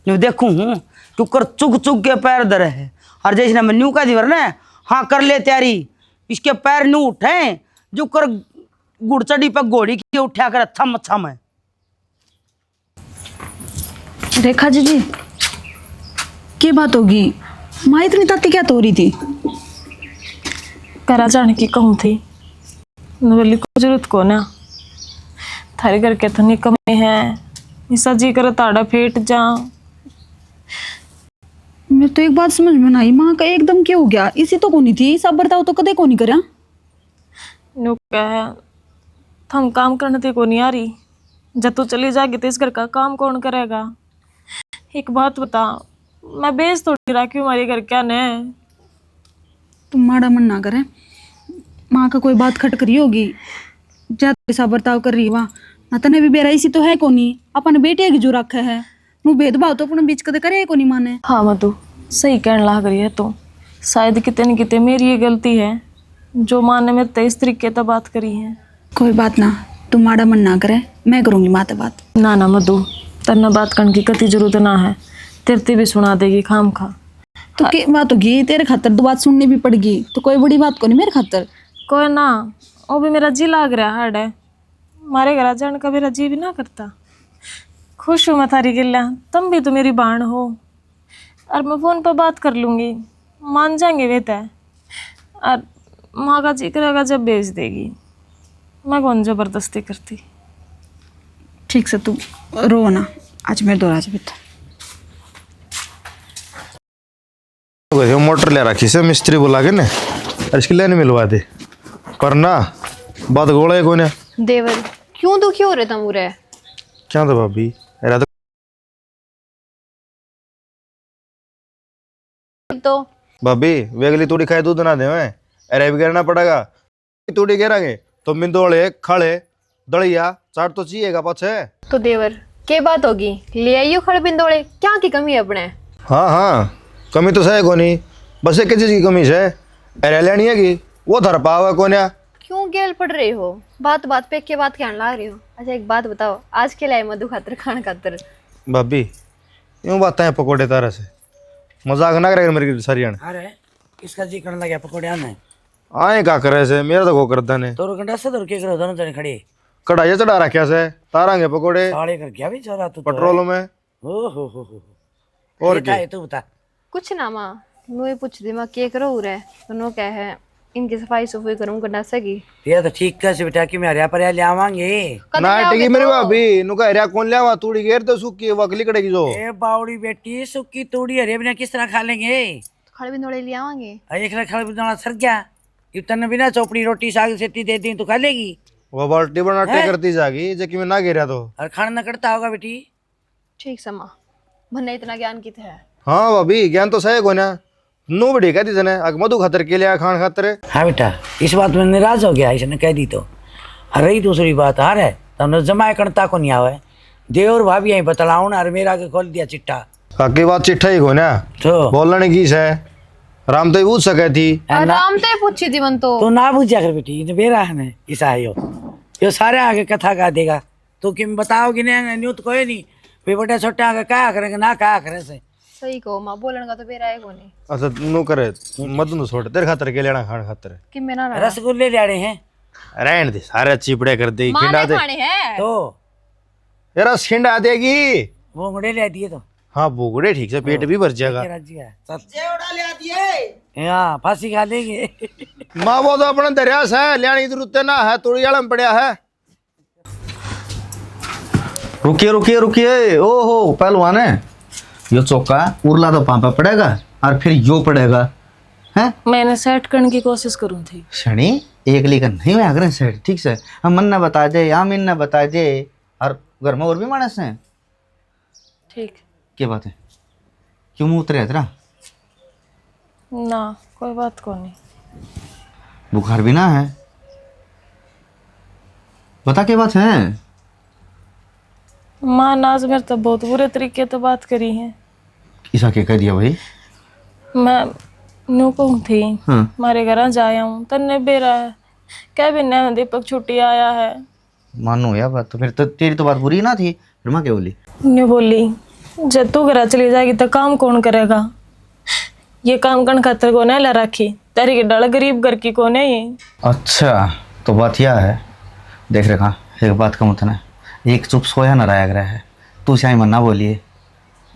न्यू देखूं हूँ टुकर चुग चुग के पैर दर है। और जैसे मैं न्यू का दीवर ना, हाँ कर ले तैयारी, इसके पैर न्यू उठे जो कर गुड़चड़ी पर घोड़ी की उठा कर अच्छा मच्छा में। रेखा जी क्या बात होगी? माँ इतनी ताती क्या तो रही थी? करा जाने की कहूँ थी बोली को जरूरत को ना, थारे घर के तो निकम्मे हैं, ऐसा जी करे ताड़ा फेट जा। मैं तो एक बात समझ में नहीं, माँ का एकदम क्या हो गया? इसी तो कोनी थी, सब बर्ताव तो कदे को नहीं करा। नो कह थम काम करने ते को नहीं आ रही, जब तू चली जाएगी तो इस घर का काम कौन करेगा? एक बात बता, मैं बेच थोड़ी रखी हूँ हमारे घर क्या ने। तुम माड़ा मन ना करे, माँ का कोई बात खट करी होगी, ज्यादा ऐसा बर्ताव कर रही वहाँ ना, तने भी बेरा इसी तो है कोनी, अपन बेटे की जो रखा है नु भेदभाव तो अपने बीच कदे करे कोनी माँ ने। हाँ मधु सही कहने लग रही है तो, शायद कितने न कितने मेरी ये गलती है जो माँ ने मेरे तेज तरीके से बात करी है। कोई बात ना, तुम माड़ा मन ना करे, मैं करूँगी माँ से बात। ना ना मधु, तेना बात करने की कति जरूरत ना है, तेरती भी सुना देगी खाम खा। तो क्या बात होगी? तेरे खातर दो बात सुननी भी पड़गी, तो कोई बड़ी बात को नहीं मेरे खातर। कोई ना, वो भी मेरा जी लाग रहा हार्ड है, मारे घर जाने का मेरा जी भी ना करता। खुश हूँ मैं थारी गिल्ला, तुम भी तो मेरी बहन हो, और मैं फ़ोन पर बात कर लूँगी, मान जाएंगे वे तय। और माँ का जी करेगा जब भेज देगी, मैं कौन ज़बरदस्ती करती। ठीक से तू रो ना, आज मेरे दो राज बिता। मोटर ले रखी से मिस्त्री बुला के ने, इसकी लाइन मिलवा दे, पर ना बात गोला को ना। देवर क्यों दुखी हो रहे तुम उरे? क्या तो भाभी एरा तो भाभी वेगली तूड़ी खाए दूध ना दे मैं, अरे भी करना पड़ेगा। तूड़ी गिरांगे तो मिंदोले खड़े दड़िया चाट तो चाहिएगा पछे। तो देवर के बात होगी, ले आइयो खड़ बिंदोड़े, क्या की कमी है अपने? हाँ हाँ कमी तो सही कोनी, बस एक चीज की कमी है, अरे लेनी है कि वो धर पावा कोन्या। क्यों गेल पड़ रही हो? बात बात पे के बात कहने लग रही हो? अच्छा एक बात बताओ, आज के लाए मधु खातर खान खातर? भाभी यूँ बात है पकोड़े तारा से, मजाक ना करेगा मेरी सरियन। अरे इसका जी करने लगा पकौड़े आने आए का करे से, मेरा तो को करता ने तो रुकंडा से तो के करो, दोनों जने खड़े कढ़ाई चढ़ा रखा से, तारांगे पकोड़े साड़े कर गया भी चला तू पेट्रोल में। ओ हो और क्या है तू बता। कुछ ना माँ, नु पूछ दी माँ के करो उरे, तो नो क्या है इनकी सफाई सफाई करूँ गंडा सगी। ये तो ठीक कैसे बेटा कि मैं हरिया पर ले आवांगे ना टिकी मेरी भाभी नुका हरिया कौन ले आवा, तूड़ी घेर तो सूखी वकली कड़ेगी जो। ए बावड़ी बेटी सुक्की तोड़ी हरिया बिना किस तरह खा लेंगे? खड़ बिंदोड़े ले आवांगे। एक खड़ बिना सर गया, इतने बिना चौपड़ी रोटी साग सेती दे दी तो खा लेगी? वो बाल्टी बनाटे करती जागी जबकि मैं ना घेरा तो। और खाना न करता होगा बेटी। ठीक समा, भन्ने इतना ज्ञान की है। हाँ भाभी ज्ञान तो सही को ना, नो बड़ी कह दी तने अग मधु खातर के लिया खान खातर। हाँ बेटा इस बात में निराश हो गया, इसने कह दी तो। और रही दूसरी बात हार है तुमने जमाए कणता को नहीं आवे, देव और भाभी यही बतलाऊ ना, और मेरा के खोल दिया चिट्ठा। काकी बात चिट्ठा ही को ना तो बोलने की है, राम तो पूछ सके थी। आराम से पूछी थी मन तो ना पूछा कर बेटी, इन्हें बेरा है ईसा है यो सारे आगे कथा का देगा, तो कि बताओगी नहीं न्यू तो कोई नहीं, फिर बड़े छोटे आगे क्या करेंगे ना क्या करे से। सही कहो माँ, बोलने का तो बेरा है कोनी। अच्छा नो करे मधु नो छोड़ तेरे खातर के लेना खान खातर कि मैं ना रसगुल्ले ले रहे हैं, रहन दे सारे चिपड़े कर दे, माँ खिंडा ने दे खाने हैं। तो यार खिंडा देगी वो मुड़े ले दिए तो। हाँ भूगड़े ठीक से पेट भी भर जाएगा। चल जेवड़ा ले दिए यहाँ फांसी खा लेंगे। माँ वो तो अपना दरियास है, लियाने की जरूरत ना है, तोड़ी वाला में पड़ा है। रुकिए रुकिए रुकिए, ओहो पहलवान है, यो चौका उरला तो पापा पड़ेगा और फिर यो पड़ेगा है। मैंने सेट करने की कोशिश करूँ थी शनि एक लेकर नहीं हुआ अगर सेट ठीक से हम मन ने बता दे या मीन ने बता दे, और घर में और भी मानस हैं। ठीक क्या बात है, क्यों मुँह उतरे तेरा? ना कोई बात को नहीं। बुखार भी ना है, बता क्या बात है? माँ नाज मेरे तो बहुत बुरे तरीके तो बात करी है। ऐसा क्या कह दिया भाई? मैं न्यू कहूँ थी हाँ मारे घर जाया हूँ तन्ने बेरा है क्या भी नया दीपक छुट्टी आया है। मानो यार बात तो फिर तो तेरी तो बात बुरी ना थी, फिर माँ क्या बोली? न्यू बोली जब तू घर चली जाएगी तो काम कौन करेगा, ये काम करने खातर को नहीं ला रखी तेरी के डल गरीब घर की कौन है ये। अच्छा तो बात यह है, देख रखा एक बात का मतलब एक चुप सोया न रहा ग्रह है, तू चाहे मन्ना बोलिए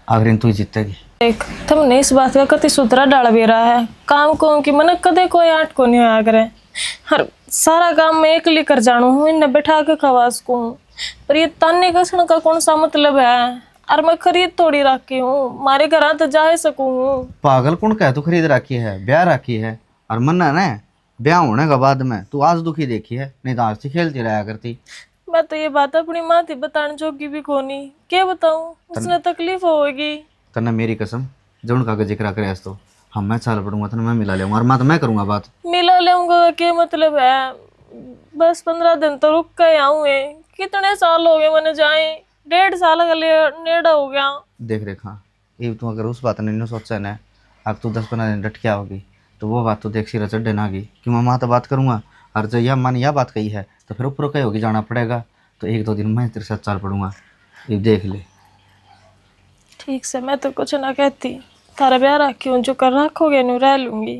आखिर तू जीतेगी। देख तुमने इस बात का कति सूत्रा डाल भी रहा है, काम को की मन कदे कोई आट को नहीं होया करे, हर सारा काम मैं अकेली कर जानू हूँ, इन्हें बैठा के खवास को हूँ, पर ये ताने कसने का कौन सा मतलब है, और मैं खरीद थोड़ी रखी हूँ, मारे घर तो जा सकूँ। पागल कौन कह तू खरीद रखी है, ब्याह रखी है, और मन्ना ना ब्याह होने के बाद में तू आज दुखी देखी है, नहीं तो आज से खेलती रहा करती। मैं तो ये बात अपनी माँ थी बताने जोगी भी कोनी, क्या बताऊँ उसने तकलीफ होगी। तन्ने मेरी कसम जब उनका जिक्र करे तो हम मैं चाल पड़ूंगा तो मैं मिला लूंगा, और मैं तो मैं करूंगा बात। मिला लूंगा क्या मतलब है, बस 15 दिन तो रुक के आऊँ, कितने साल हो गए मैंने जाए, 1.5 साल का नेड़ा हो गया। देख रेखा ये तू अगर उस बात ने सोचा ना अब तू 10-15 दिन डट क्या होगी, तो वो बात तो देख सिरा चढ़े ना गई कि मैं तो बात करूंगा, और जब यह मन यह बात कही है तो फिर ऊपर कहीं होगी जाना पड़ेगा, तो 1-2 दिन मैं तेरे साथ चल पड़ूंगा, ये देख ले। ठीक से मैं तो कुछ ना कहती, तारा ब्याह रखी हूँ, जो कर रखोगे नहीं रह लूंगी।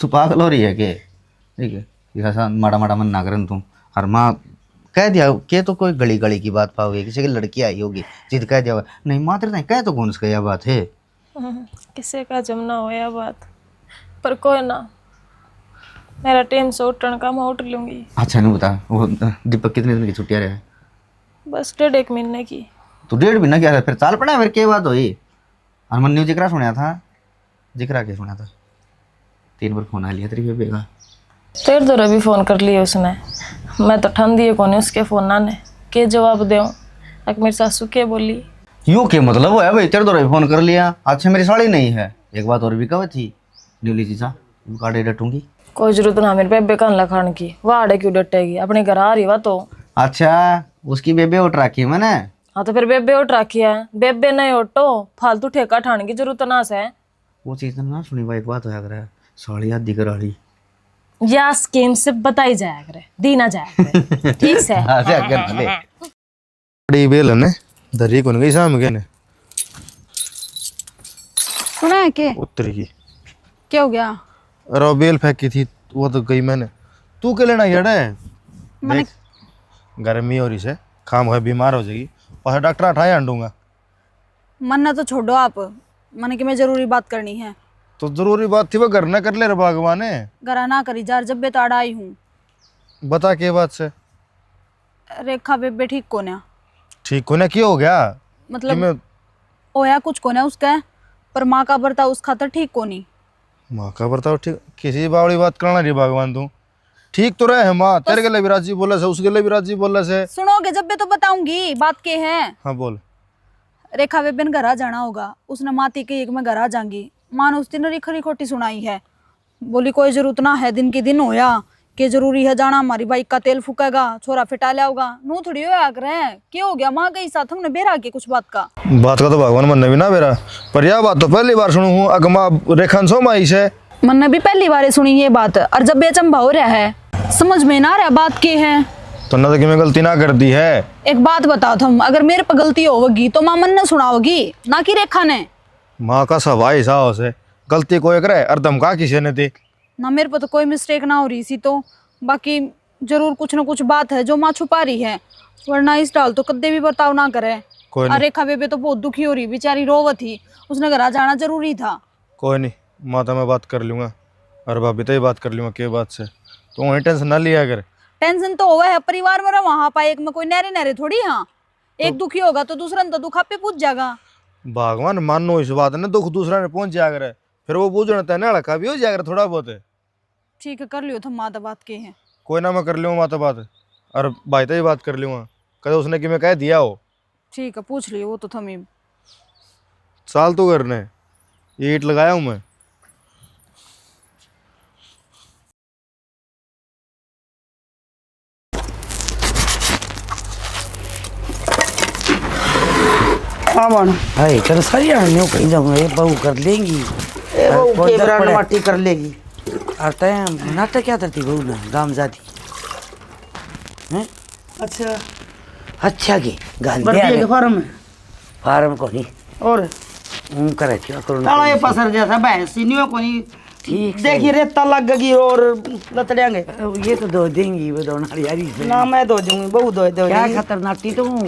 तू पागल हो रही है के? ठीक है ऐसा माड़ा माड़ा मन ना करन तू, और माँ कह दिया के तो कोई गली गली की बात पाओगे, किसी की लड़की आई होगी जिद कह दिया होगा, नहीं माँ तेरे कह तो कौन सा यह बात है। किसी का जमना हो या बात, पर कोई ना मेरा टाइम से उठने का मैं उठ लूंगी। अच्छा नहीं बता वो दीपक कितने दिन की छुट्टियाँ रहे? बस 1.5 महीने की। तू 1.5 महीना क्या फिर चाल पड़ा फिर क्या बात हुई? और मन न्यू जिक्रा सुना था, जिक्रा क्या सुना था? 3 बार फोन आ लिया तेरी बेबे का। तेरे तो रवि फोन कर लिया उसने, मैं तो ठंड दिए कौन उसके फोन आने के जवाब दे, मेरी सासू के बोली यूँ क्या मतलब है भाई, तेरे तो फोन कर लिया, अच्छा मेरी साड़ी नहीं है। एक बात और भी कहा थी न्यूली चीजा गाड़ी डटूंगी, कोई जरूरत ना मेरे बेबे कान लखान की, वाड़े क्यों डटेगी, अपने घर आ रही वा तो। अच्छा उसकी बेबे उठ रखी है मैंने। हाँ तो फिर बेबे उठ रखी है, बेबे नहीं उठो फालतू ठेका ठाने की जरूरत ना से। वो चीज ना सुनी भाई, एक बात होया करे साड़ी आदि कराली या स्कीम से बताई जाया करे, दी ना जाया करे। ठीक से बड़ी बेल है ने दरी कौन गई शाम के ने सुना है के उत्तरी की, क्या हो गया? अरे बेल फेंकी थी वो तो गई मैंने, तू क्या लेना यार है? मैंने गर्मी हो रही से खाम है बीमार हो जाएगी, और डॉक्टर उठाया अंडूंगा। मन्ना तो छोड़ो आप, मैंने कि मैं जरूरी बात करनी है। तो जरूरी बात थी वो घर न कर ले रे भगवान ने। गरा ना करी जार, जब बेताड़ा आई हूँ। बता के बात से रेखा बेबे ठीक को ना, ठीक को ना क्या हो गया? मतलब ओया कुछ को ना उसका, पर माँ का बर्ताव उस खातर ठीक को नहीं। माँ का बर्ताव ठीक, किसी बावड़ी बात करना रही भगवान तू ठीक तो रहे है माँ, तेरे गले भी राजी बोला से, उसके लिए भी राजी बोला से। सुनोगे जब भी तो बताऊंगी बात के है। हाँ बोल। रेखा बेबे ने घर आ जाना होगा, उसने माती की एक मैं घर आ जाऊंगी, माँ ने उस दिन रिखरी खोटी सुनाई है, बोली कोई जरूरत ना है, दिन के दिन होया के जरूरी है जाना, हमारी बाइक का तेल फूकेगा, छोरा फिटा लिया होगा, नू थोड़ी होया करे क्या हो गया माँ के साथ हमने बेरा के कुछ बात का तो भगवान मन ने भी ना बेरा, पर यह बात तो पहली बार सुनू हूँ, अग माँ रेखा सो माई से मन ने भी पहली बार सुनी ये बात, और जब बेचंबा हो रहा है समझ में ना रहा बात के है। तो ना तो कि मैं गलती ना कर दी है। एक बात बताओ तुम, अगर मेरे पर गलती होगी तो माँ मन ने सुनाओगी ना कि रेखा ने। माँ का सवाई सा से गलती कोई करे और धमका किसी ने दी ना, मेरे पर तो कोई मिस्टेक ना हो रही सी, तो बाकी जरूर कुछ ना कुछ बात है जो माँ छुपा रही है, वरना इस डाल तो कद्दे भी बर्ताव ना करे। कोई नहीं अरे रेखा बेबे तो बहुत दुखी हो रही, बेचारी रोवत थी, उसने घर आ जाना जरूरी था। कोई नहीं माता, मैं बात कर लूँगा। और भाभी तो ही बात कर लूँगा के बात से, तो वहीं टेंशन ना लिया कर। टेंशन तो हुआ है, परिवार में वहां पाए एक में कोई नहरे नहरे थोड़ी। हाँ एक दुखी होगा तो दूसरा तो दुख आपे पूछ जाएगा। भगवान मानो इस बात ने, दुख दूसरा ने पहुंच जाया करे, फिर वो बूझना तय ना भी हो जाया करे थोड़ा बहुत है। ठीक है कर लियो तुम माता बात के हैं। कोई ना मैं कर लूँगा माता बात, और भाई तो ही बात कर लूँगा, कदे उसने कि मैं कह दिया हो। ठीक है पूछ लियो वो तो थमी। साल तो करने ये ईट लगाया हूँ मैं। हाँ मानो भाई चल सारी आने कहीं जाऊंगा, ये बहू कर लेंगी। वो के ब्रांड माटी कर लेगी। और तय नाटक क्या करती बहू ना गाँव जाती हैं? अच्छा अच्छा की गाल बढ़िया के फार्म में फार्म को नहीं और करे क्या करूँ ताला ये पसर जैसा भैंस सीनियों को नहीं। ठीक से। देखिए रेता लग गई और लतड़ेंगे। ये तो धो देंगी वो दो नारियारी से। ना मैं धो दूंगी, बहु धो दो। क्या खतरनाक थी तुम।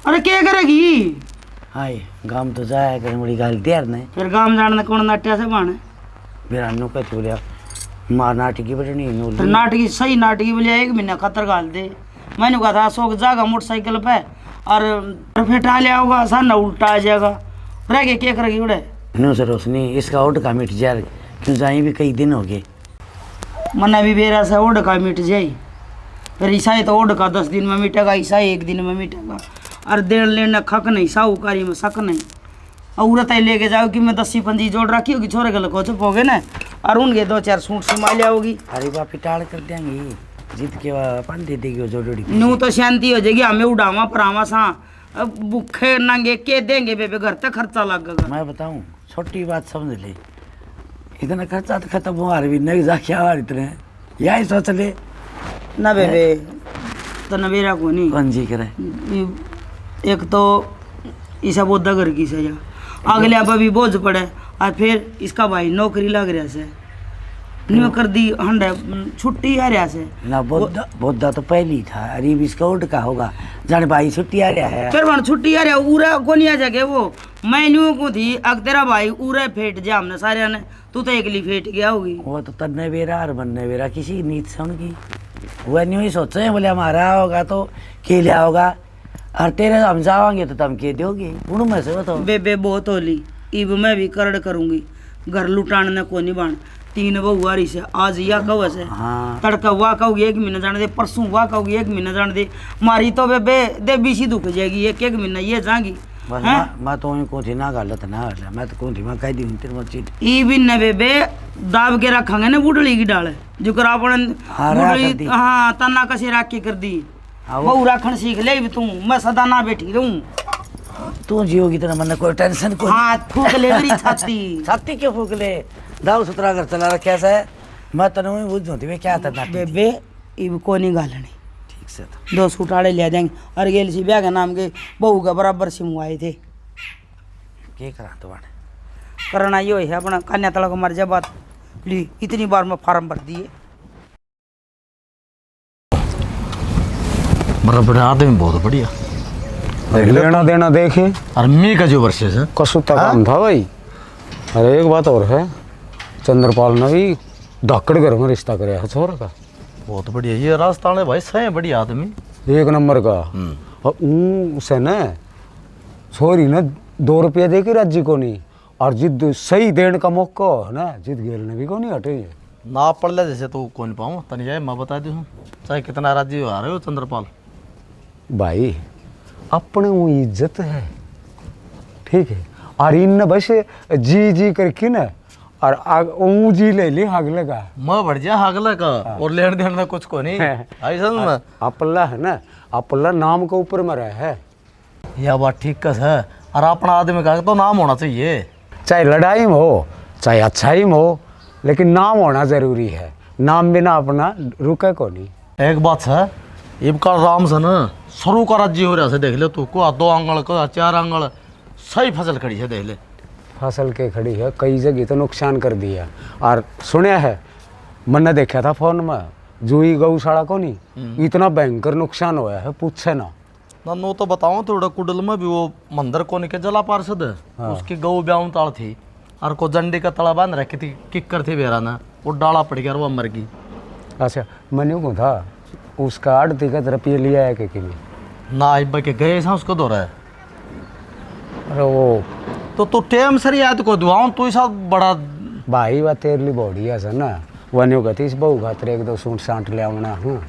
अरे क्या करेगी? हाय गाम तो जाया करें, बड़ी गाल देर ने फिर गांव जाने कौन नाट्या से बाण फिर अन्नू कहते बोलिया मार नाटकी बटनी फिर नाटकी सही नाटकी बोलिया 1 महीना खतर गाल दे। मैंने कहा था अशोक जागा मोटरसाइकिल पे और फिर टालिया होगा सा न उल्टा आ जाएगा। रह गए क्या करेगी उड़े नो सर रोशनी इसका ओट का मिट जाए, क्यों जाए भी कई दिन हो गए। मना भी बेरा से ओड का मिट जाए, फिर ईसाई तो ओड का 10 दिन में मिटेगा, ईसाई 1 दिन में मिटेगा। और देर लेने खक नहीं, साहूकारी में शक नहीं। औरत ही लेके जाओ कि मैं 10-15 जोड़ रखी होगी, छोरे के लको चुपोगे ना, और उनके 2-4 सूट सिमा लिया होगी। अरे बापी टाड़ कर देंगे जीत के अपन दे देगी जोड़ी नू तो शांति हो जाएगी, हमें उड़ावा परावा सा भूखे नंगे के देंगे बेबे, घर तक खर्चा लगेगा। मैं बताऊं छोटी बात समझ ले, इतना खर्चा तो खत्म हुआ भी नहीं जाके आ इतने यही सोच ले ना बेबे तो नवेरा को नहीं कौन जी करे। एक तो ईसा बोधा घर की सजा, अगले अब अभी बोझ पड़े, और फिर इसका भाई नौकरी लग रहा से न्यू कर दी हंडे छुट्टी आ रहा से ना बोधा तो पहली था, अरे भी इसका उठ का होगा जाने भाई छुट्टी आ रहा है। फिर वहाँ छुट्टी आ रहा उरा को नहीं आ जाके वो मैं न्यू को थी, अग तेरा भाई उरे फेट जा हमने सारे ने, तू तो एकली फेट गया होगी। वो तो तन्ने बेरा और बनने बेरा किसी नीत से उनकी वह न्यू ही सोचे बोले हमारा होगा तो के लिया होगा, और तेरे हम जाओगे तो तुम के दोगे उन में से बताओ। बेबे बहुत होली इब मैं भी करड़ करूंगी, घर लुटाने को नहीं बाण 3 बहुआरी से आज या कहो से हाँ तड़का वाह कहोगी 1 महीना जाने दे, परसों वाह कहोगी 1 महीना जाने दे, मारी तो बेबे दे बीसी दुख जाएगी 1 महीना ये जाएगी। बस मैं तो को थी ना गलत ना मैं तो कौन थी मैं कह दी तेरे मस्जिद ई भी न बेबे दाब के रखेंगे ना बुढ़ली की डाल जो कर अपन बुढ़ली हाँ तना कसे राख के कर दी बहु राखन सीख ले भी तू, मैं सदा ना बैठी रहूं तू जियोगी तेरा मन कोई टेंशन को हाँ फूक ले मेरी छाती छाती क्यों फूक ले दाऊ सुतरा कर चला रखा है मैं तनु ही बुझ होती क्या था बेबे इब को नहीं गालनी ठीक से 2 सूट आड़े ले जाएंगे और गेल सी ब्याह के नाम के बहू का बराबर से मुआए थे क्या करा तो बाने करना यो है अपना कन्या तला को मर जा बात ली इतनी बार में फार्म भर दिए। बराबर आदमी बहुत बढ़िया, लेना देना देखे और मी का जो वर्षेस है कसूता काम था भाई। अरे एक बात और है, चंद्रपाल ने भी धाकड़ घर में रिश्ता कराया है छोरा का। बहुत बढ़िया, ये राजस्थान है भाई, सही बढ़िया आदमी 1 नंबर का। और उसे न छोरी ने 2 रुपया दे के राज्य को नहीं, और जिद सही देने का मौका है ना जिद गेल ने भी को नहीं हटे ये ना पड़ ले जैसे तो कौन पाऊँ तनी जाए मैं बता दूँ चाहे कितना राज्य आ रहे हो चंद्रपाल भाई अपने वो इज्जत है ठीक है, और इन बस जी जी करके ना और जी ले ली हगले का मैं बढ़ जा हगला का और लेन देन में कुछ को नहीं ऐसा में अपल्ला है ना, अपल्ला नाम के ऊपर में रहा है। यह बात ठीक कस है, और अपना आदमी का तो नाम होना चाहिए, चाहे लड़ाई में हो चाहे अच्छाई में हो, लेकिन नाम होना जरूरी है। नाम बिना अपना रुके को नहीं। एक बात है इब का राम से ना शुरू का राज्य हो रहा है, देख ले तू को 2 आंगल को 4 आंगल सही फसल खड़ी है, देख ले फसल के खड़ी है, कई जगह तो नुकसान कर दिया। और सुनया है मैंने देखा था फोन में जुई गौशाला को नहीं इतना भयंकर नुकसान हुआ है पूछे ना। ना नो तो बताऊं थोड़ा कुडल में भी वो मंदिर कोने के जला पार्षद है उसकी गौ ब्याऊं ताल थी और को जंडे का तला बांध रखी थी किक्कर थे बेरा ना वो डाला पड़ गया और वो मर गई। अच्छा मनु को था उसका 38 रुपये लिया है कि ना इब्बा के गए था उसको दो रहा है। अरे वो तो तू टेम सर याद को दुआऊं तू ऐसा बड़ा भाई वा तेरली बॉडी है ना वन्यो गति इस बहु खातर 1-2 सूट साट ले आना हूँ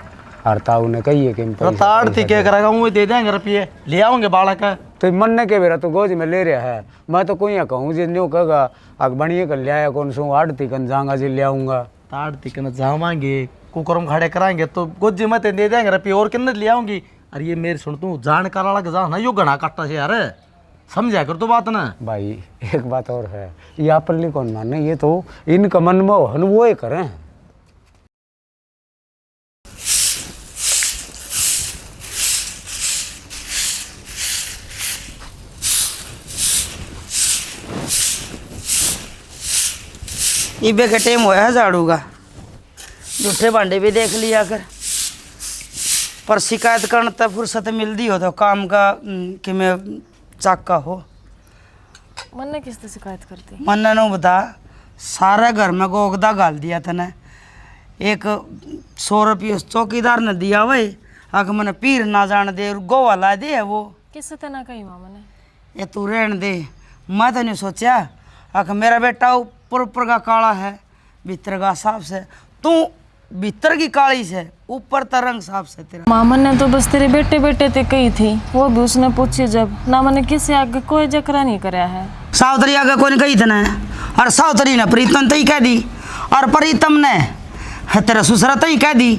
और ताऊ ने कही है कि ताड़ थी क्या करेगा वो दे देंगे रुपये ले आओगे बालक का तो मन ने के बेरा तो गोज में ले रहा है मैं तो कोई कहूँ जिन्हों कहेगा अग बनिए कर लिया कौन सो 8 कन जाऊंगा जी ले आऊंगा ताड़ तिकन जावांगे कुकरम खड़े कराएंगे तो गोजी में दे देंगे रुपये और किन्ने ले आऊंगी। अरे ये मेरी सुन तू जानकार वाला जा ना यो गणा काटा से यार समझा कर तो बात ना भाई। एक बात और है ये आपल्ली कौन माने ये तो इनका मन में हन वो ही करें। इबे का टाइम होया है झाड़ू का जूठे भांडे भी देख लिया कर पर शिकायत करने तक फुर्सत मिलती हो तो काम का कि मैं चाका हो मन ने किससे शिकायत करती मन ने बता सारा घर में गोगदा गाल दिया तने एक 100 रुपये चौकीदार ने दिया भाई आग मैंने पीर ना जान दे गो वाला दे वो किससे तना कही मामा ने ये तू रहने दे मैं तो नहीं सोचा आख मेरा बेटा ऊपर का काला है भीतर का साफ से तू भीतर की काली से ऊपर तरंग साफ से तेरा। मामा ने तो बस तेरे बेटे बेटे ते कही थी वो भी उसने पूछी जब ना मैंने किसी आगे कोई जकरा नहीं कराया है। सावतरी आगे कोई कही था ना और सावतरी ने प्रीतम तो ही कह दी और प्रीतम ने तेरा ससुरा तो ही कह दी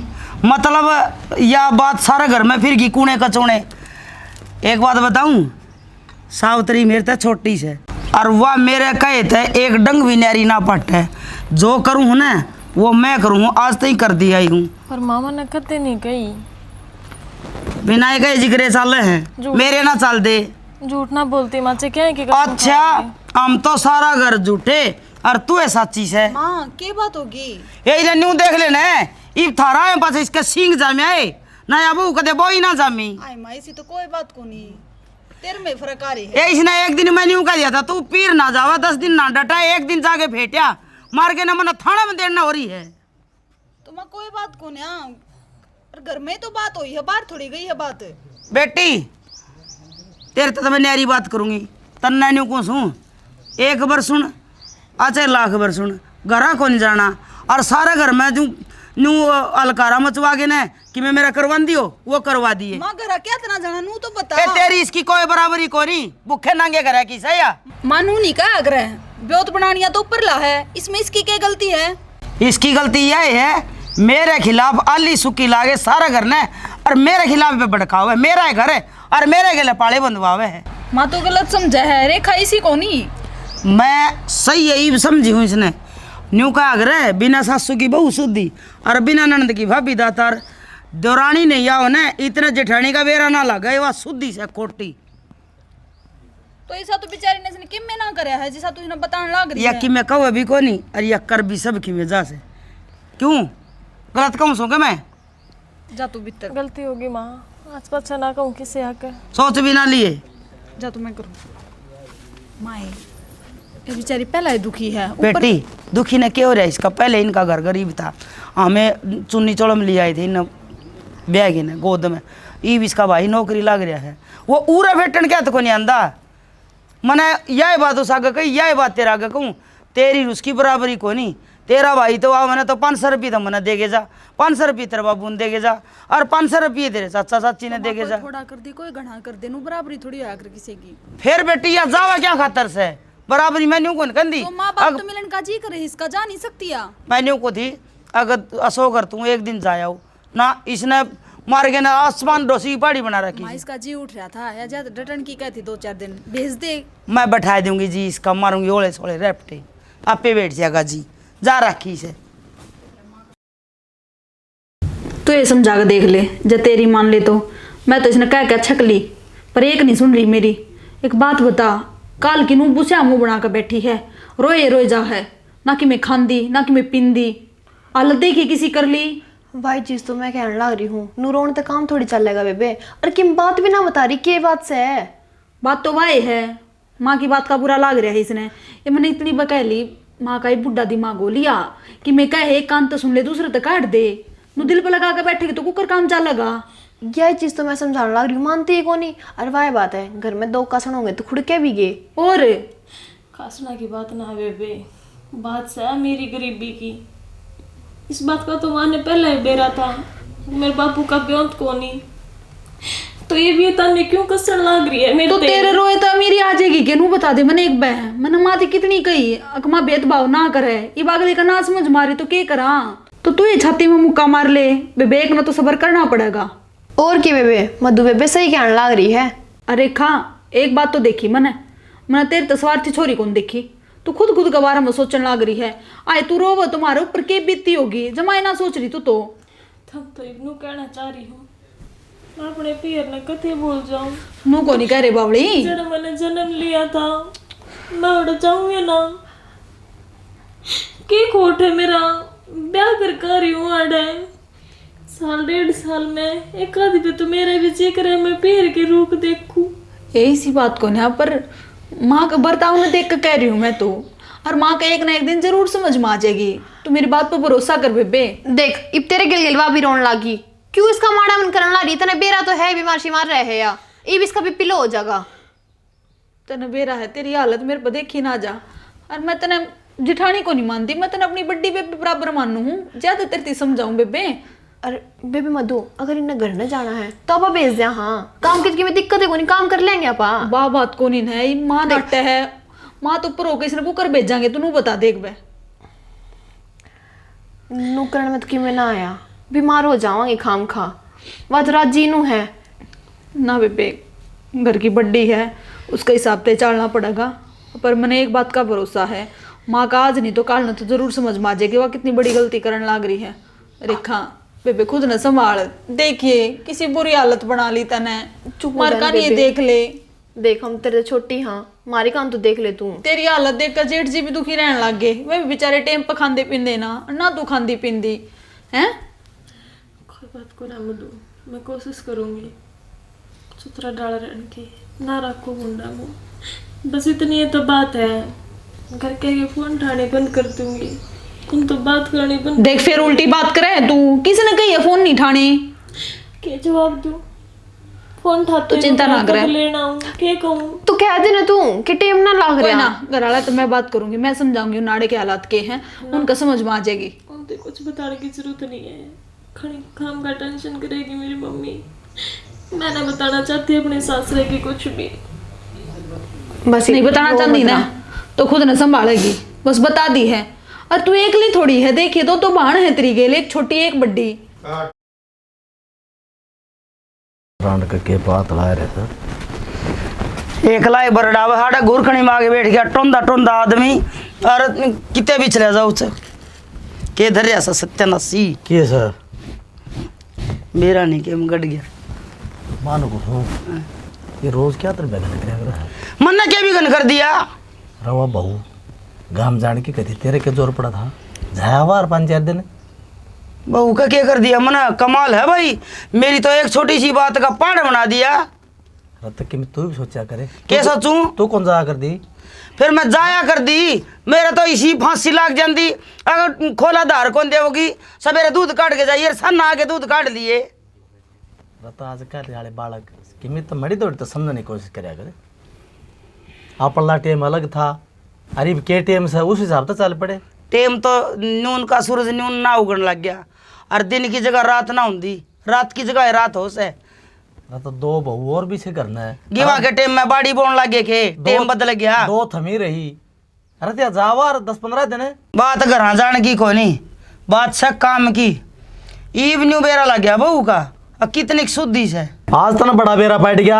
मतलब यह बात सारे घर में फिर गई कूने कचौने। एक बात बताऊं सावतरी मेरे तो छोटी से और वह मेरे कहे थे एक डंग भी नारी ना पट है जो करूँ ना वो मैं करूँ आज तक ही कर दिया ही हूँ। पर मामा ने कते नहीं कही बिना कहे जिगरे चाले हैं मेरे ना चल दे झूठ ना बोलती माचे क्या है कि अच्छा हम तो सारा घर झूठे और तू है सच्ची से माँ क्या बात होगी यही न्यू देख लेना इब थारा है पास इसका सींग जामे आए ना अब कदे बोई ना जामी आई माँ ऐसी तो कोई बात को नहीं तेरे में फर्क आ रही है। इसने एक दिन मैं न्यू कह दिया था तू पीर ना जावा 10 दिन ना डटा एक दिन जाके फेटिया मार के ना मना थाना में देना हो रही है तो मैं कोई बात को नहीं पर घर में तो बात हुई है बाहर थोड़ी गई है बात। बेटी तेरे तो मैं न्यारी बात करूंगी तन्ना न्यू को सुन एक बार सुन अच्छा लाख बार सुन घरा को नहीं जाना और सारा घर में तू नू अलकारा मचवा के ना कि मैं मेरा करवा दियो वो करवा दिए माँ घरा क्या तना जाना नू तो बता तेरी इसकी कोई बराबरी को नहीं भूखे नांगे घर की सही है मानू नहीं का आग्रह ब्योत बनानिया तो ऊपर ला है इसमें इसकी क्या गलती है। इसकी गलती यह है मेरे खिलाफ आली सुखी लागे सारा घर ने और मेरे खिलाफ पे भड़का हुआ है मेरा घर है और मेरे गले पाले बंधवावे है। माँ तो गलत समझा है रेखा इसी को नहीं मैं सही यही समझी हूँ इसने न्यू का आग्रह बिना सासू की बहू शुद्धि और बिना ननद की भाभी दातार दौरानी नहीं आओ ना इतना जेठानी का बेरा ना लगा वह शुद्धि से खोटी तो ऐसा तो बेचारी ने किम में ना करया है जैसा तू इन्हें बताने लग रही या है कि मैं कहूँ अभी को नहीं और या कर भी सब की वजह से क्यों गलत कहूँ सो मैं जा तू भीतर गलती होगी माँ आज पाछा ना कहूँ किसे आकर सोच भी ना लिए जा तू मैं करूँ माए ये बेचारी पहला ही दुखी है बेटी दुखी ने क्यों रहा इसका पहले इनका घर गरीब था हमें चुन्नी चोड़म ले आए थे इन बैग ने गोद में ईब इसका भाई नौकरी लग रहा है वो पूरा वेटन क्या तो नहीं आंदा मैंने यह बात उस आगे कही यह बात तेरा आगे कहूँ तेरी उसकी बराबरी को नहीं तेरा भाई तो आ मैंने तो 500 रुपये तो मैंने देगे जा 500 रुपये तेरे बाबू ने देगे जा और 500 रुपये तेरे चाचा चाची ने देगे जा थोड़ा कर दे कोई घना कर दे नू बराबरी थोड़ी होया कर किसी की फिर बेटी या जावा क्या खातर से बराबरी मैंने कौन कंदी तो माँ बाप तो मिलन का जी करे इसका जा नहीं सकती या मैंने को थी अगर असो कर तू एक दिन जाया हो ना इसने मार के ना आसमान डोसी पहाड़ी बना रखी माँ इसका जी उठ रहा था या ज्यादा डटन की कहती 2-4 दिन भेज दे मैं बैठा दूंगी जी इसका मारूंगी ओले सोले रेपटे आपे बैठ जाएगा जी जा रखी से तो ये समझा के देख ले जब तेरी मान ले तो मैं तो इसने कह छक ली पर एक नहीं सुन रही मेरी। एक बात बता काल की नू बुस्या मुँह बना कर बैठी है रोए रोए जा है ना कि मैं खांदी ना कि मैं पिंदी हालत देखी किसी कर ली भाई चीज तो मैं कहने लग रही हूँ, नूरोन तो काम थोड़ी चलेगा बेबे। और किम बात भी ना बता रही, के बात से है? बात तो वाह है, माँ की बात का बुरा लाग रहा है इसने। ये मैंने इतनी बकैली माँ का ही बुढ़ा दिमाग हो लिया कि मैं कहे एक कान तो सुन ले दूसरे तो काट दे, नु दिल पे लगा के बैठेगी तो कुकर काम चलेगा। यह चीज तो मैं समझाने लग रही हूँ, मानती है कौन नहीं। अरे वाह बात है, घर में 2 कासन होंगे तो खुड़के भी गए। और खासना की बात ना है बेबे, बात से है मेरी गरीबी की। इस बात का तो माँ ने पहले ही बेरा था, मेरे बापू का ब्योंत को नहीं, तो ये भी तने क्यों कसर लाग रही है मेरे तो तेरे रोए तो अमीरी आ जाएगी के नू बता दे। मैंने एक बह मैंने माती कितनी कही अकमा भेदभाव ना करे, ये बागले का ना समझ मारे तो के करा। तो तू ही छाती में मुक्का मार ले बेबे, एक ना तो सबर करना पड़ेगा। और की बेबे, मधु बेबे सही कहने लग रही है। अरे खा एक बात तो देखी मैंने तेरी तो स्वार्थी छोरी कौन देखी, तू खुद के बारे में सोचने लग रही है। आए तू रोव तुम्हारे ऊपर के बीती होगी, जमाए ना सोच रही तू तो। थक तो इग्नू कहना चाह रही हूँ, मैं अपने पीर ने कथे बोल जाऊं। नू को नहीं कह रहे बावड़ी, जब मैंने जन्म लिया था मैं उड़ जाऊंगी ना, के खोट है मेरा ब्याह कर रही हूँ। आड़े 1.5 साल में एक आधी पे तो मेरा भी जी करे मैं पीर के रूप देखूं। यही सी बात को ना, पर माँ का बर्ताव में देख कर कह रही हूँ मैं तो। और माँ का एक ना एक दिन जरूर समझ में आ जाएगी, तू मेरी बात पर भरोसा कर बेबे। देख इब तेरे गिलगिलवा भी रोने लगी, क्यों इसका माड़ा मन करने लगी? तने बेरा तो है, बीमार शिमार रहे या इब इसका भी पिलो हो जाएगा। तने बेरा है, तेरी हालत मेरे पर देखी ना जा। और मैं तने जिठानी को नहीं मानती, मैं तने अपनी बड्डी बेबे बराबर मानू हूँ, ज्यादा तेरे समझाऊं बेबे। अरे बेबी मधु, अगर इन्हें घर न जाना है तो आप भेज दिया। हाँ काम की में दिक्कत है, कोई काम कर लेंगे आप। वाह बात को नहीं है, माँ डटे है, माँ तो ऊपर होकर इसने कुकर भेजांगे, तू बता देख बे। नुकरण में तो कि मैं ना आया, बीमार हो जावांगे खाम खा। बात राजी नू है ना बेबे, घर की बड्डी है, उसका हिसाब से चलना पड़ेगा। पर मैंने एक बात का भरोसा है, माँ का आज नहीं तो कल न तो जरूर समझ में आ जाएगी वह कितनी बड़ी गलती करने लग रही है। रेखा बेबे खुद न संभाल, देखिए किसी बुरी हालत बना ली तने, चुप मार का नहीं देख ले। देख हम तेरे छोटी, हाँ मारी कान तो देख ले तू। तेरी हालत देख कर जेठ जी भी दुखी रहने लग गए, वे भी बेचारे टेम पर खांदे पींदे ना तू खांदी पींदी हैं। कोई बात को ना मधु, मैं कोशिश करूंगी सुथरा डाल रहने की, ना रखो मुंडा मुँह, बस इतनी है तो बात है। घर के फोन उठाने बंद कर दूंगी, तुम तो बात करनी बंद। देख फिर उल्टी बात करे तू, किसने कही है फोन नहीं ठाने? के जवाब दूं? फोन उठाते तू चिंता ना करे, लेना हूं के कहूं? तू कह दे ना तू कि टेम ना लाग कोई रहा ना घर वाला तो मैं बात करूंगी, मैं समझाऊंगी नाड़े के हालात के हैं, उनका समझ में आ जाएगी। उनसे कुछ बताने की जरूरत नहीं है, खड़ी काम का टेंशन करेगी मेरी मम्मी। मैं ना बताना चाहती अपने सासरे की कुछ भी, बस नहीं बताना चाहती ना तो खुद न संभालेगी, बस बता दी है। और तू एकली थोड़ी है, देखिए तो बहन है तेरी गेल, एक छोटी एक बड्डी। के बात लाए रहते एक लाई बरडा हाड़ा घुरखणी में आगे बैठ गया टोंदा आदमी, और कितने भी चले जाओ उसे के धर ऐसा सत्यानाशी के सर मेरा नहीं के गड़ गया। मानो को ये रोज क्या तेरे बैगन कर मन ने क्या भी गन कर दिया। रवा बहू गाम जान के कथी तेरे के जोर पड़ा था, झायावार 5-4 दिन बहू का क्या कर दिया? मना कमाल है भाई, मेरी तो एक छोटी सी बात का पहाड़ बना दिया। तक कि तू भी सोचा करे, क्या सोचूं? तू कौन जाया कर दी? फिर मैं जाया कर दी, मेरा तो इसी फांसी लाग जाती। अगर खोला धार कौन देवगी, सवेरे दूध काट के जाइए, सन आके दूध काट लिए। तो आज कल यारे बालक कि तो मड़ी दौड़ी तो समझने की कोशिश कराया करे। आपला टेम अलग था, अरे के टेम से उस हिसाब से चल पड़े। टेम तो नून का सूरज नून ना उगन लग गया, और दिन की जगह रात ना होती, रात की जगह रात हो से। तो 2 बहू और भी से करना है। गिवा के टेम में बाड़ी बोन लगे के टेम बदल गया, 2 थमी रही। अरे त्या जावार 10-15 दिन बात घर जाने की कोई नहीं, बात सब काम की। ईव न्यू बेरा लग गया बहू का, अब कितनी शुद्धि से। आज तना बड़ा बेरा बैठ गया,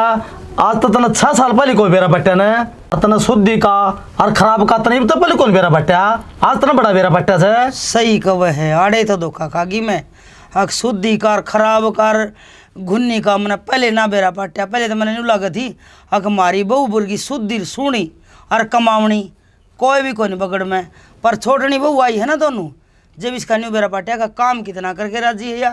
आज तो तना 6 साल पहले कोई बेरा बट्टा ने, तना शुद्धि का और खराब का तना तो पहले कौन बेरा बट्टा, आज तना बड़ा बेरा बट्टा से। सही कव है, आड़े तो धोखा खागी में। हक शुद्धि कार खराब कार घुन्नी का मैंने पहले ना बेरा पट्टा, पहले तो मैंने नहीं लगा थी। हक मारी बहू बुर्गी शुद्धि सुनी और कमावनी कोई भी कोई नहीं बगड़ में, पर छोटनी बहू आई है ना दोनों, जब इसका न्यू बेरा पाटिया का काम कितना करके राजी है, या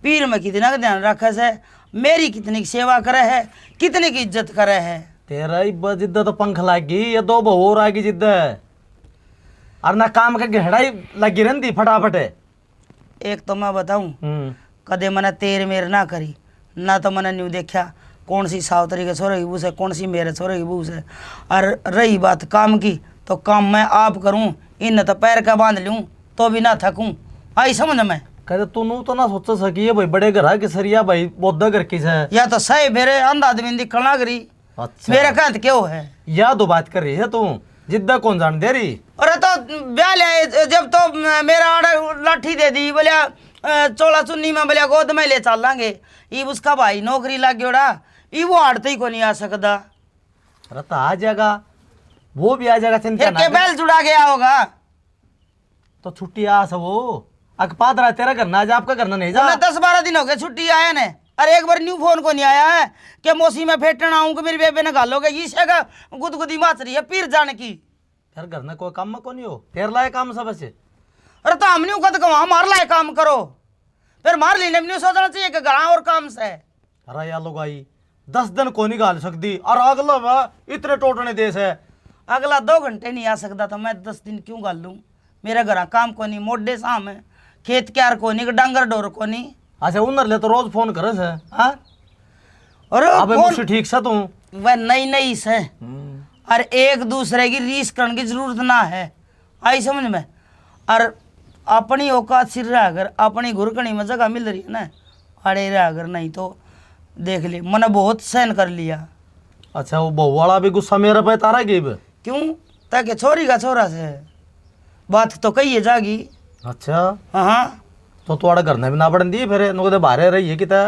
पीर में कितना का ध्यान रखे है, मेरी कितनी की सेवा करे है, कितने की इज्जत करे है। तेरा इब्बत जिद्दा तो पंख लागी, ये दो बहू और आगी जिद्दा है, और ना काम का घेड़ाई लगी रहती फटाफट है। एक तो मैं बताऊं, कदे मैंने तेर मेर ना करी, ना तो मैंने न्यू देखा कौन सी सावतरी के छोरे की बूस है, कौन सी मेरे छोरे की बूस है। और रही बात काम की, तो काम मैं आप करूं, इन तो पैर का बांध लूं तो भी ना थकूं, आई समझ में। कहते तू तो ना सोच सकी है भाई, बड़े घर की सरिया भाई बौद्ध घर की है, या तो सही मेरे अंधा आदमी दिखण लग रही। अच्छा मेरा कहत क्यों है, या तो बात कर रही है तू, जिद्दा कौन जान दे रही। अरे तो ब्याह ले, जब तो मेरा लाठी दे दी, बोलिया चोला चुन्नी में, बोलिया गोद में ले चल लांगे। ये उसका भाई नौकरी लग गया, ये वो आड़ते ही को नहीं आ सकता। अरे तो आ जाएगा, वो भी आ जाएगा, चिंता फिर ना के कर। बैल जुड़ा गया होगा, तो छुट्टी आ सब वो अखपात रहा तेरा करना, आज आपका करना नहीं जा। 10-12 दिन हो गए छुट्टी आया ने। अरे एक बार न्यू फोन को नहीं आया है कि मौसी में फेटना आऊं कि मेरी बेबे ने गालोगे, इसे का गुदगुदी माच रही है पीर जाने की। यार घर में कोई काम में कौन हो, तेर लाए काम सब से। अरे तो हमने कद कहा हमार लाए काम करो, फिर मार लेने में नहीं सोचना चाहिए कि घर और काम से। अरे यार लोग आई 10 दिन को नहीं गाल सकती, और अगला में इतने टोटने देश है। अगला 2 घंटे नहीं आ सकता तो मैं 10 दिन क्यों गाल लूँ। मेरा घर काम को नहीं, मोडे शाम है, खेत क्यार को नहीं, डांगर डोर को नहीं। अच्छा उनर ले तो रोज फोन करे से, हाँ और अबे मुझसे ठीक सा तू वह नई नई से, और एक दूसरे की रीस करने की जरूरत ना है, आई समझ में। और अपनी औकात सिर रहा, अगर अपनी घुरकनी में जगह मिल रही है ना, अड़े रहा, अगर नहीं तो देख ले, मैंने बहुत सहन कर लिया। अच्छा वो बहू वाला भी गुस्सा मेरे पे तारा गिब क्यों, ताकि छोरी का छोरा से बात तो कही है जागी। अच्छा हाँ तो तुम्हारा घर ने भी ना बढ़न दी, फिर नुकदे बाहर रही है किता।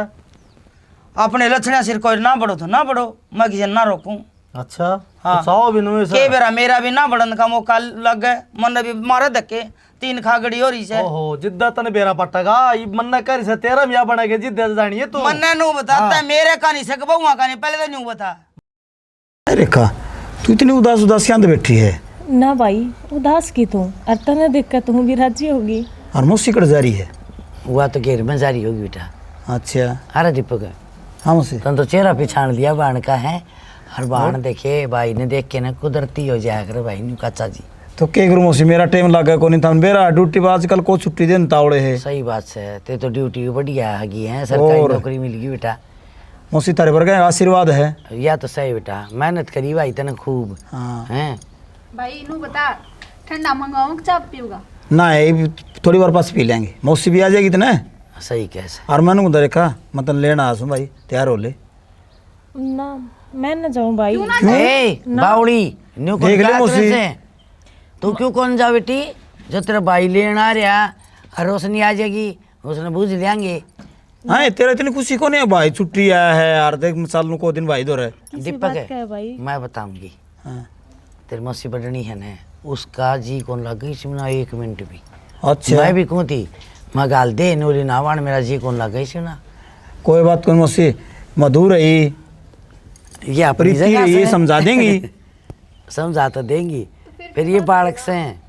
अपने लक्षणा सिर कोई ना बढ़ो तो ना बढ़ो, मैं किसी ना रोकूं। अच्छा हाँ। तो चाहो भी नुए के बेरा मेरा भी ना बढ़न का मौका लग गए, मन भी मारे धक्के, 3 खागड़ी हो रही से। ओहो जिद्दा तने बेरा पट्टगा ये मन्ना कर से तेरा मिया बना के जिद्दा जानी है तू। मन्ना नू बताता है, मेरे का नहीं सक बहुआ का नहीं, पहले तो न्यू बता। रेखा तू इतनी उदास उदास क्यों बैठी है। ना भाई उदास की तू, और तने देख कर तू भी राजी होगी। और मौसी कट जा रही है। हुआ तो घेर में जारी होगी बेटा। अच्छा अरे दीपक, हाँ मौसी तन तो चेहरा पिछाड़ लिया बाण का है, और बाण देखे भाई ने देख के ना कुदरती हो जाया करे भाई न्यू काचा जी। तो क्या करूँ मौसी, मेरा टाइम लगा को नहीं था, मेरा ड्यूटी पर आजकल को छुट्टी देन तावड़े है। सही बात है, ते तो ड्यूटी बढ़िया हैगी है, सरकारी नौकरी मिल गई बेटा। मौसी तारे पर गए आशीर्वाद है। या तो सही बेटा, मेहनत करी भाई तने खूब। हाँ हैं भाई इनू बता, ठंडा मंगाऊं कि चाय पीऊंगा। ना ये थोड़ी बार पास पी लेंगे, मौसी भी आ जाएगी तो ना। सही कैसे। और मैंने उधर रेखा मतलब लेना आसू भाई, तैयार हो ले। ना मैं ना जाऊं भाई। ए बावड़ी न्यू देख ले मौसी। तू क्यों कौन जा बेटी, जो तेरा भाई लेना आ रहा और रोशनी आ जाएगी, उसने बूझ लेंगे। हाँ तेरा इतनी खुशी को नहीं है भाई, छुट्टी आया है यार, देख साल को दिन भाई दो रहे। दीपक है भाई, मैं बताऊंगी, हाँ। तेरी मौसी बढ़नी है ना, उसका जी कौन लग गई इसमें ना 1 मिनट भी। अच्छा मैं भी कहूँ थी मैं गाल दे नूरी नावान, मेरा जी कौन लग गई ना। कोई बात कौन मौसी, मधुर रही ये अपनी प्रीति जगह रही से समझा देंगी। समझा तो देंगी, फिर ये बालक से हैं।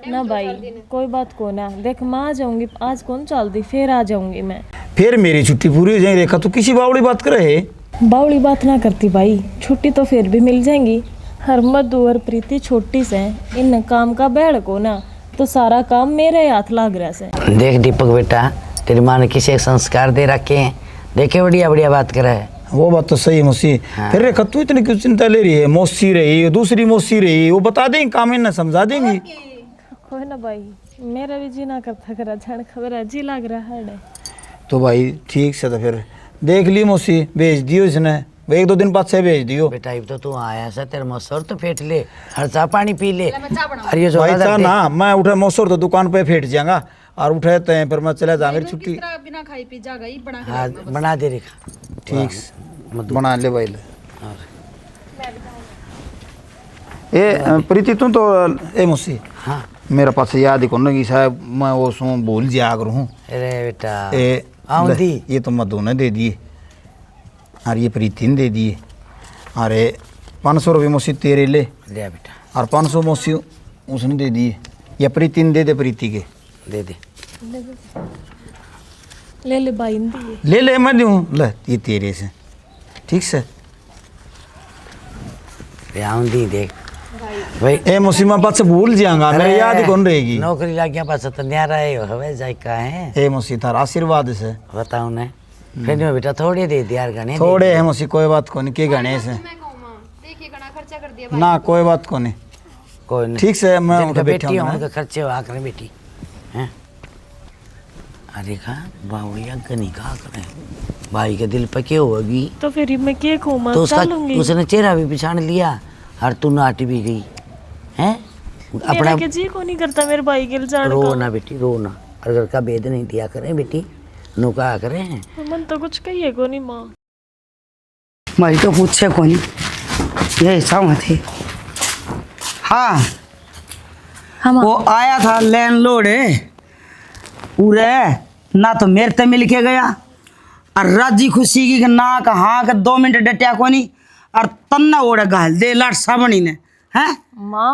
ना भाई कोई बात को ना, देख मैं आ जाऊंगी, आज कौन चल दी, फिर आ जाऊंगी मैं। फिर मेरी छुट्टी पूरी हो जाएगी। रेखा तू किसी बावड़ी बात कर रहे है। बावड़ी बात ना करती भाई, छुट्टी तो फिर भी मिल जाएंगी। हर मधु और प्रीति छोटी से इन काम का बैठ को ना, तो सारा काम मेरे हाथ लग रहा से। देख दीपक बेटा, तेरी माँ ने किसी एक संस्कार दे रखे हैं, देखे बढ़िया बढ़िया बात करे है। वो बात तो सही है मौसी। हाँ। फिर रेखा तू इतनी क्यों चिंता ले रही है, मौसी रही दूसरी मौसी रही, वो बता देंगे काम इन्हें समझा देंगी। कोई ना भाई, मेरा भी जी ना करता करा, जान खबर है जी लग रहा है। तो भाई ठीक से, तो फिर देख ली मौसी, भेज दियो इसने, 1-2 दिन बाद से भेज दियो। बेटा अब तो तू आया सा, तेरे मौसर तो फेंट ले, हर चाह पानी पी ले। और ये जो भाई आदत था दे- ना, मैं उठे मौसर तो दुकान पे फेंट जाऊंगा, और उठे तो फिर मैं चला जा, मेरी छुट्टी। बिना खाई पी जागा ही बना हाँ बना दे रेखा। ठीक बना ले भाई। ए प्रीति तू तो ए मौसी, हाँ मेरे पास याद ही कौन लगी साहब, मैं वो सो भूल जा करूँ। अरे बेटा ए आउंदी ये तो मधु ने दे दिए, और ये प्रीति ने दे दिए। अरे 500 रुपये मौसी तेरे ले, ले बेटा, और 500 मौसी उसने दे दिए, या प्रीति ने दे दे प्रीति के। दे दे। ले ले भाई हिंदी ले ले मैं दूँ ले ये तेरे से ठीक से ब्याह दी देख भाई ए मुसीमा बात से भूल जाऊंगा मेरे याद ही कौन रहेगी नौकरी लग गया पास तो न्यारा है हवे जाय का है ए मुसी थार आशीर्वाद से बताओ ने फिर में बेटा थोड़ी दे दिया गणे थोड़े है मुसी कोई बात को नहीं के गणे से देखिए घना खर्चा कर दिया ना कोई बात को नहीं कोई नहीं ठीक से मैं जिनका उनका बैठा बेटी हूँ उनका खर्चे हुआ करें बेटी हैं अरे का बावड़िया गनी का करें भाई के दिल पे क्या होगी तो फिर मैं क्या घूमा तो उसका चलूंगी उसने चेहरा भी पहचान लिया और तू नाटी भी गई हैं अपना के जी को नहीं करता मेरे भाई के जान रो का ना बेटी रो ना अगर का भेद नहीं दिया करें बेटी नो कहा करें मन तो कुछ कहिए को नहीं माँ भाई तो पूछे को नहीं ये हिसाब थे हाँ वो आया था लैंडलॉर्ड पूरे ना तो मेरे ते मिल के गया और राजी खुशी की ना कहा कि 2 मिनट डटिया को नहीं और तन्ना ओढ़े घाल दे लाट साबणी ने हैं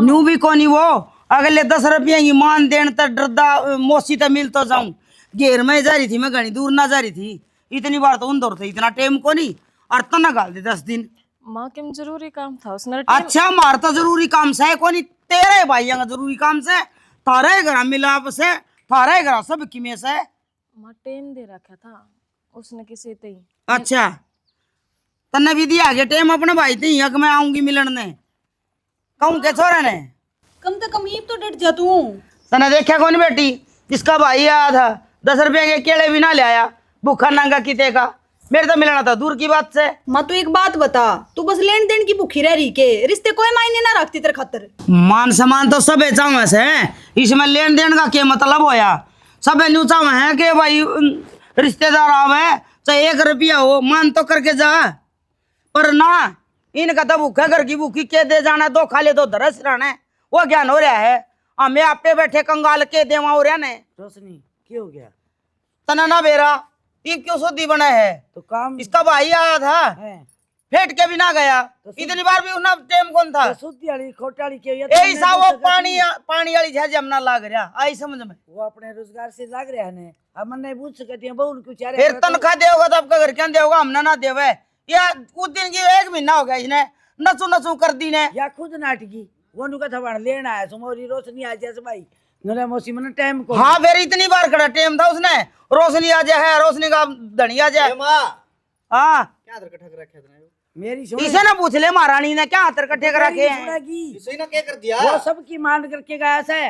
न्यू भी कोनी वो अगले 10 रुपये की मान देन तक डरदा मोसी तक मिल तो जाऊं घेर में जा रही थी मैं घनी दूर ना जा रही थी इतनी बार तो उन थे इतना टाइम को नहीं और तना घाल दे 10 दिन माँ के जरूरी काम था उसने अच्छा मार तो जरूरी काम से को नहीं तेरे भाइयों का जरूरी काम से थारे घर मिलाप से थारे घर सब की में से माँ टेम दे रखा था उसने किसी ते ही अच्छा तन्ने भी दिया गया टाइम अपने भाई ते ही मैं आऊंगी मिलन ने कहूं के छोरे ने कम से कम ये तो डट जा तू तने देखा कौन बेटी जिसका भाई आया था 10 रुपये के केले भी ना ले आया भूखा नंगा किते का मेरे तो मिलना था दूर की बात से माँ तू एक बात बता तू बस लेन देन की भूखी रह रही के रिश्ते कोई मायने ना रखती तेरे खातर मान सम्मान तो सब चाव से इसमें लेन देन का क्या मतलब होया सब न्यू चाव है कि भाई रिश्तेदार आवे चाहे 1 रुपया हो मान तो करके जा पर ना इनका तो भूखा घर की भूखी के दे जाना 2 खा ले 2 दरस रहना वो ज्ञान हो रहा है हमें आपे बैठे कंगाल के देवा हो रहा ने रोशनी क्या हो गया तना ना बेरा ये क्यों शुद्धि बना है तो काम इसका भाई आया था है फेट के भी ना गया इतनी बार भी उन्हें टाइम कौन था सुद्दी वाली खोटाली के यही सा वो पानी वाली झा जमना लाग रहा आई समझ में वो अपने रोजगार से लग रहे हैं अब मन नहीं पूछ सकती है बहु उनको चारे फिर तनख्वाह देगा तो आपका घर क्या देगा हमने ना देवे या कुछ दिन की 1 महीना हो गया इसने नचू नचू कर दी ने या खुद नाटकी वो नुका था लेना है सुमोरी रोशनी आ जैसे भाई नले मौसी मन टाइम को हाँ फिर इतनी बार खड़ा टाइम था उसने रोशनी आ जाए है रोशनी का धनी आ जाए हाँ क्या दरकठा कर रखे थे मेरी इसे ना पूछ ले महारानी ने क्या हाथ कट्ठे कर रखे हैं इसे ना क्या कर दिया वो सबकी मान करके गया से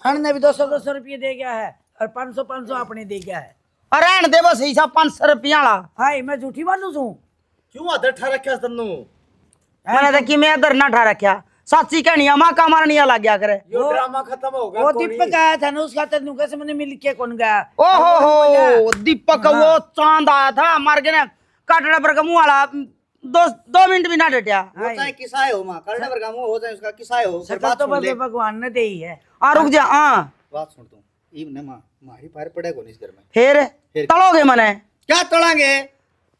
हन ने भी 200 रुपये दे गया है और 500 अपने दे गया है अरे दे बस हिसाब 500 रुपया ला हाय मैं झूठी मानू छू क्यों आदर ठा रखा तन्नू मैंने तो कि मैं इधर ना ठा रखा साची कहनी माँ का मारनिया लग गया करे यो ड्रामा खत्म हो गया वो दीपक आया था ना उसका तेनू कैसे मैंने मिल के कौन गया ओहो दीपक वो चांद आया था मार के ना काटड़ा पर का मुंह वाला 2 मिनट भी ना डटिया वो चाहे किसाए हो मां करने पर काम हो चाहे उसका किसाए हो पर सकल बात तो सुन ले भगवान ने दे ही है आ रुक जा हाँ बात सुन तू ई ने मां मारी पार पड़े को इस घर में फिर तड़ोगे मने क्या तड़ांगे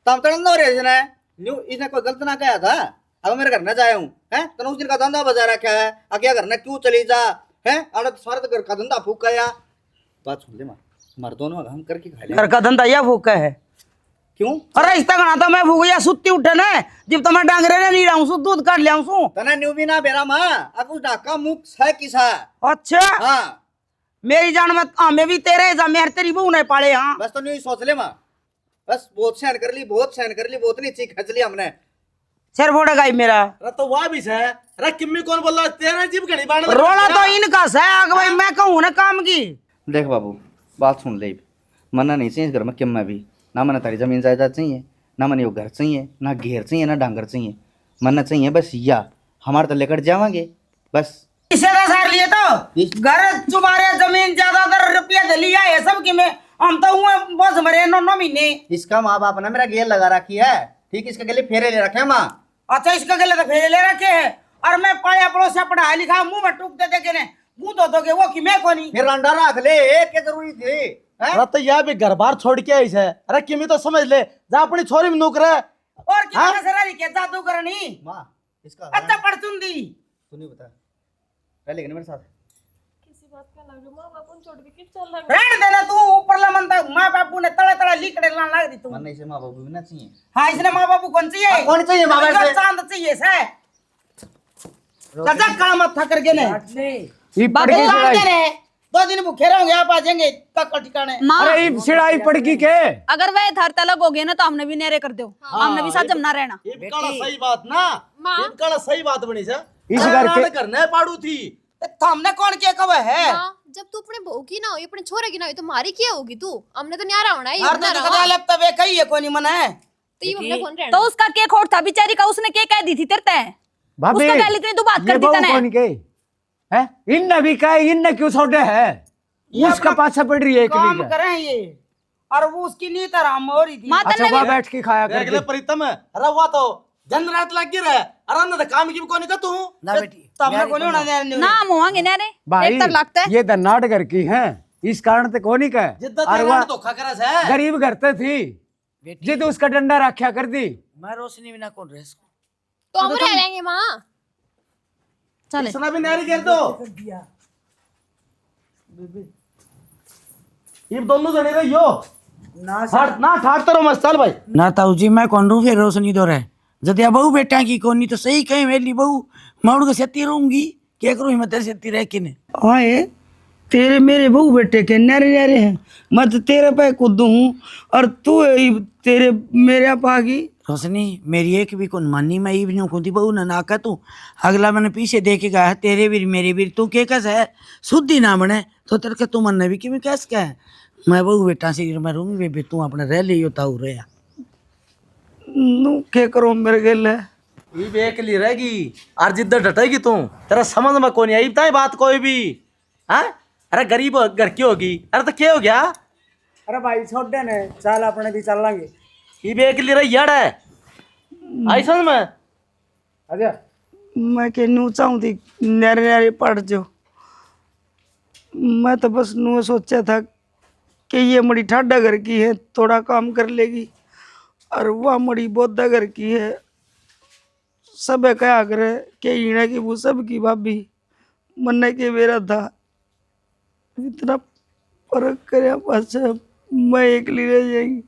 तब तड़न दो रे इसने न्यू इसने कोई गलत ना कहा था अब मेरे घर न जाया हूं हैं तने उस दिन का धंधा बजा रखा है अगया घर न क्यों चली जा हैं आड़ा सारा तो घर का धंधा फूकाया बात सुन ले मां मार दोनों हम करके खा ले घर का धंधा या फूका है क्यों अरे इस तक तो मैं फूक या सुत्ती उठे ना जब तो मैं डांगरे ने नहीं रहा हूं दूध काट लिया हूं तने न्यू भी ना बेरा मां अब ढाका मुख है किसा अच्छा हां मेरी जान में मैं भी तेरे जा मेरे तेरी बहू नहीं पाले हाँ बस तो न्यू सोच ले मां बस बहुत सहन कर ली बहुत नहीं चीख खच ली हमने सिर फोड़ा गाई मेरा अरे तो वह भी है अरे किम्मी कौन बोल रहा तेरा जीव घड़ी बाण रोला तो इनका है भाई मैं कहूँ ना काम की देख बाबू बात सुन ले मना नहीं चाहिए इस घर में किम में भी ना मना तारी जमीन जायदाद चाहिए ना मने वो घर चाहिए ना घेर चाहिए ना डांगर चाहिए मना चाहिए बस या हमारे तो लेकर जावांगे बस इसे सार लिए तो घर तुम्हारे जमीन ज्यादातर रुपया लिया है सब की में हम तो हुए बस मरे 9 महीने इसका माँ बाप ने मेरा गेल लगा रखी है ठीक इसके गले फेरे ले रखे हैं माँ अच्छा इसका गले तो फेरे ले रखे है और मैं पाया पड़ोस पढ़ा लिखा मुंह में टूक दे के ने मुंह धो दोगे वो कि मैं कोनी फिर अंडा रख ले क्या जरूरी थी अरे तो यह भी घर बार छोड़ के आई है अरे किमी तो समझ ले जा अपनी छोरी में नौकर है और कितना सरारी के जादू करनी माँ इसका अच्छा पढ़ सुन दी तू नहीं बता पहले मेरे साथ ऐसी बात क्या लग रही माँ बाप छोड़ के किस चल रहा रहने देना तू ऊपर ला मनता माँ बापू ने तड़ा तड़ा लिकड़े लान लग दी तू मन से माँ बाबू भी ना चाहिए। हाँ इसने माँ बापू कौन चाहिए कौन चाहिए माँ बाप से? चांद चाहिए से चाचा काम मत था करके ने ये पड़ की ने 2 दिन भूखे रहोगे आप आ जाएंगे कक्का ठिकाने माँ अरे ये सिड़ाई पड़ की के अगर वह धर तलक हो गए ना तो हमने भी नेरे कर दो हमने भी साथ जमना रहना। इनका सही बात ना, इनका सही बात बनी सा। इस घर के करने पाड़ू थी हमने कौन क्या कब है जब तू अपने बहू की ना हुई अपने छोरे की ना हुई तो मारी क्या होगी तू हमने तो न्यारा होना ही हर दिन कदा लेप तब एक ही है कोनी मन है तो ये हमने कौन रहना तो उसका के खोट था बेचारी का, उसने के कह दी थी तेरे तय भाभी उसका गाली इतनी तू बात ये कर दी बहू तने कौन के है इन भी का इन क्यों छोड़े है उसका पाछा पड़ रही है एक काम भी करें ये और वो उसकी नीत आराम हो रही थी माँ अच्छा वहां बैठ के खाया देख कर ले प्रीतम, अरे हुआ तो दिन रात लग गिर है, अरे ना काम की भी कोनी का तू ना बेटी तब मैं कोनी होना दे ना मुआंगे नेरे भाई एक तर लगता है ये धनाट घर की है इस कारण से कोनी का जिद्दत और तेरा वह धोखा करा से गरीब घर ते थी जिद उसका डंडा रखा कर दी मैं रोशनी बिना कौन रह सकूं? तो हम रह लेंगे माँ चले इसना भी नारी कर दो ये दोनों जने रही हो ना ठाकते रहो मस्त चल भाई ना ताऊ जी मैं कौन रू फिर रोशनी दो रहे जदिया बहू बेटा की कोनी तो सही कहीं मेरी बहू मैं उनको सेती रहूंगी क्या करूँ मैं तेरे सेती रह कि नहीं आए तेरे मेरे बहू बेटे के न्यारे न्यारे हैं मैं तो तेरे पे कूदू हूँ और तू तेरे मेरे आप आ गई रोशनी मेरी एक भी कौन मानी मैं भी नहीं खुदी बहू ना का तू अगला मैंने पीछे देखे गया है तेरे भी मेरे भी तू के कैसे है शुद्धि ना बने तो तेरे के तू मन भी कि कैसे क्या है मैं बहू बेटा से मैं रहूंगी बेबी तू अपने रह लियो ताऊ रे नू के करो मेरे गेल है ये भी एक लिए रहेगी और जिद्दत डटेगी तू तेरा समझ में कोनी आई बताए बात कोई भी हाँ अरे गरीब घर की होगी अरे तो क्या हो गया अरे भाई छोड़ दे ने चल अपने भी चल लेंगे ये भी एक लिए रही यार है आई समझ में अच्छा मैं के नू चाहूँ थी न्यारे न्यारे पढ़ जो मैं तो बस नू सोचा था कि ये मड़ी ठाडा घर की है थोड़ा काम कर लेगी और वह मड़ी बोधा घर की है सब क्या करे के ईना की वो सब की भाभी मन के मेरा था इतना फर्क करे पास मैं एक रह जाएंगी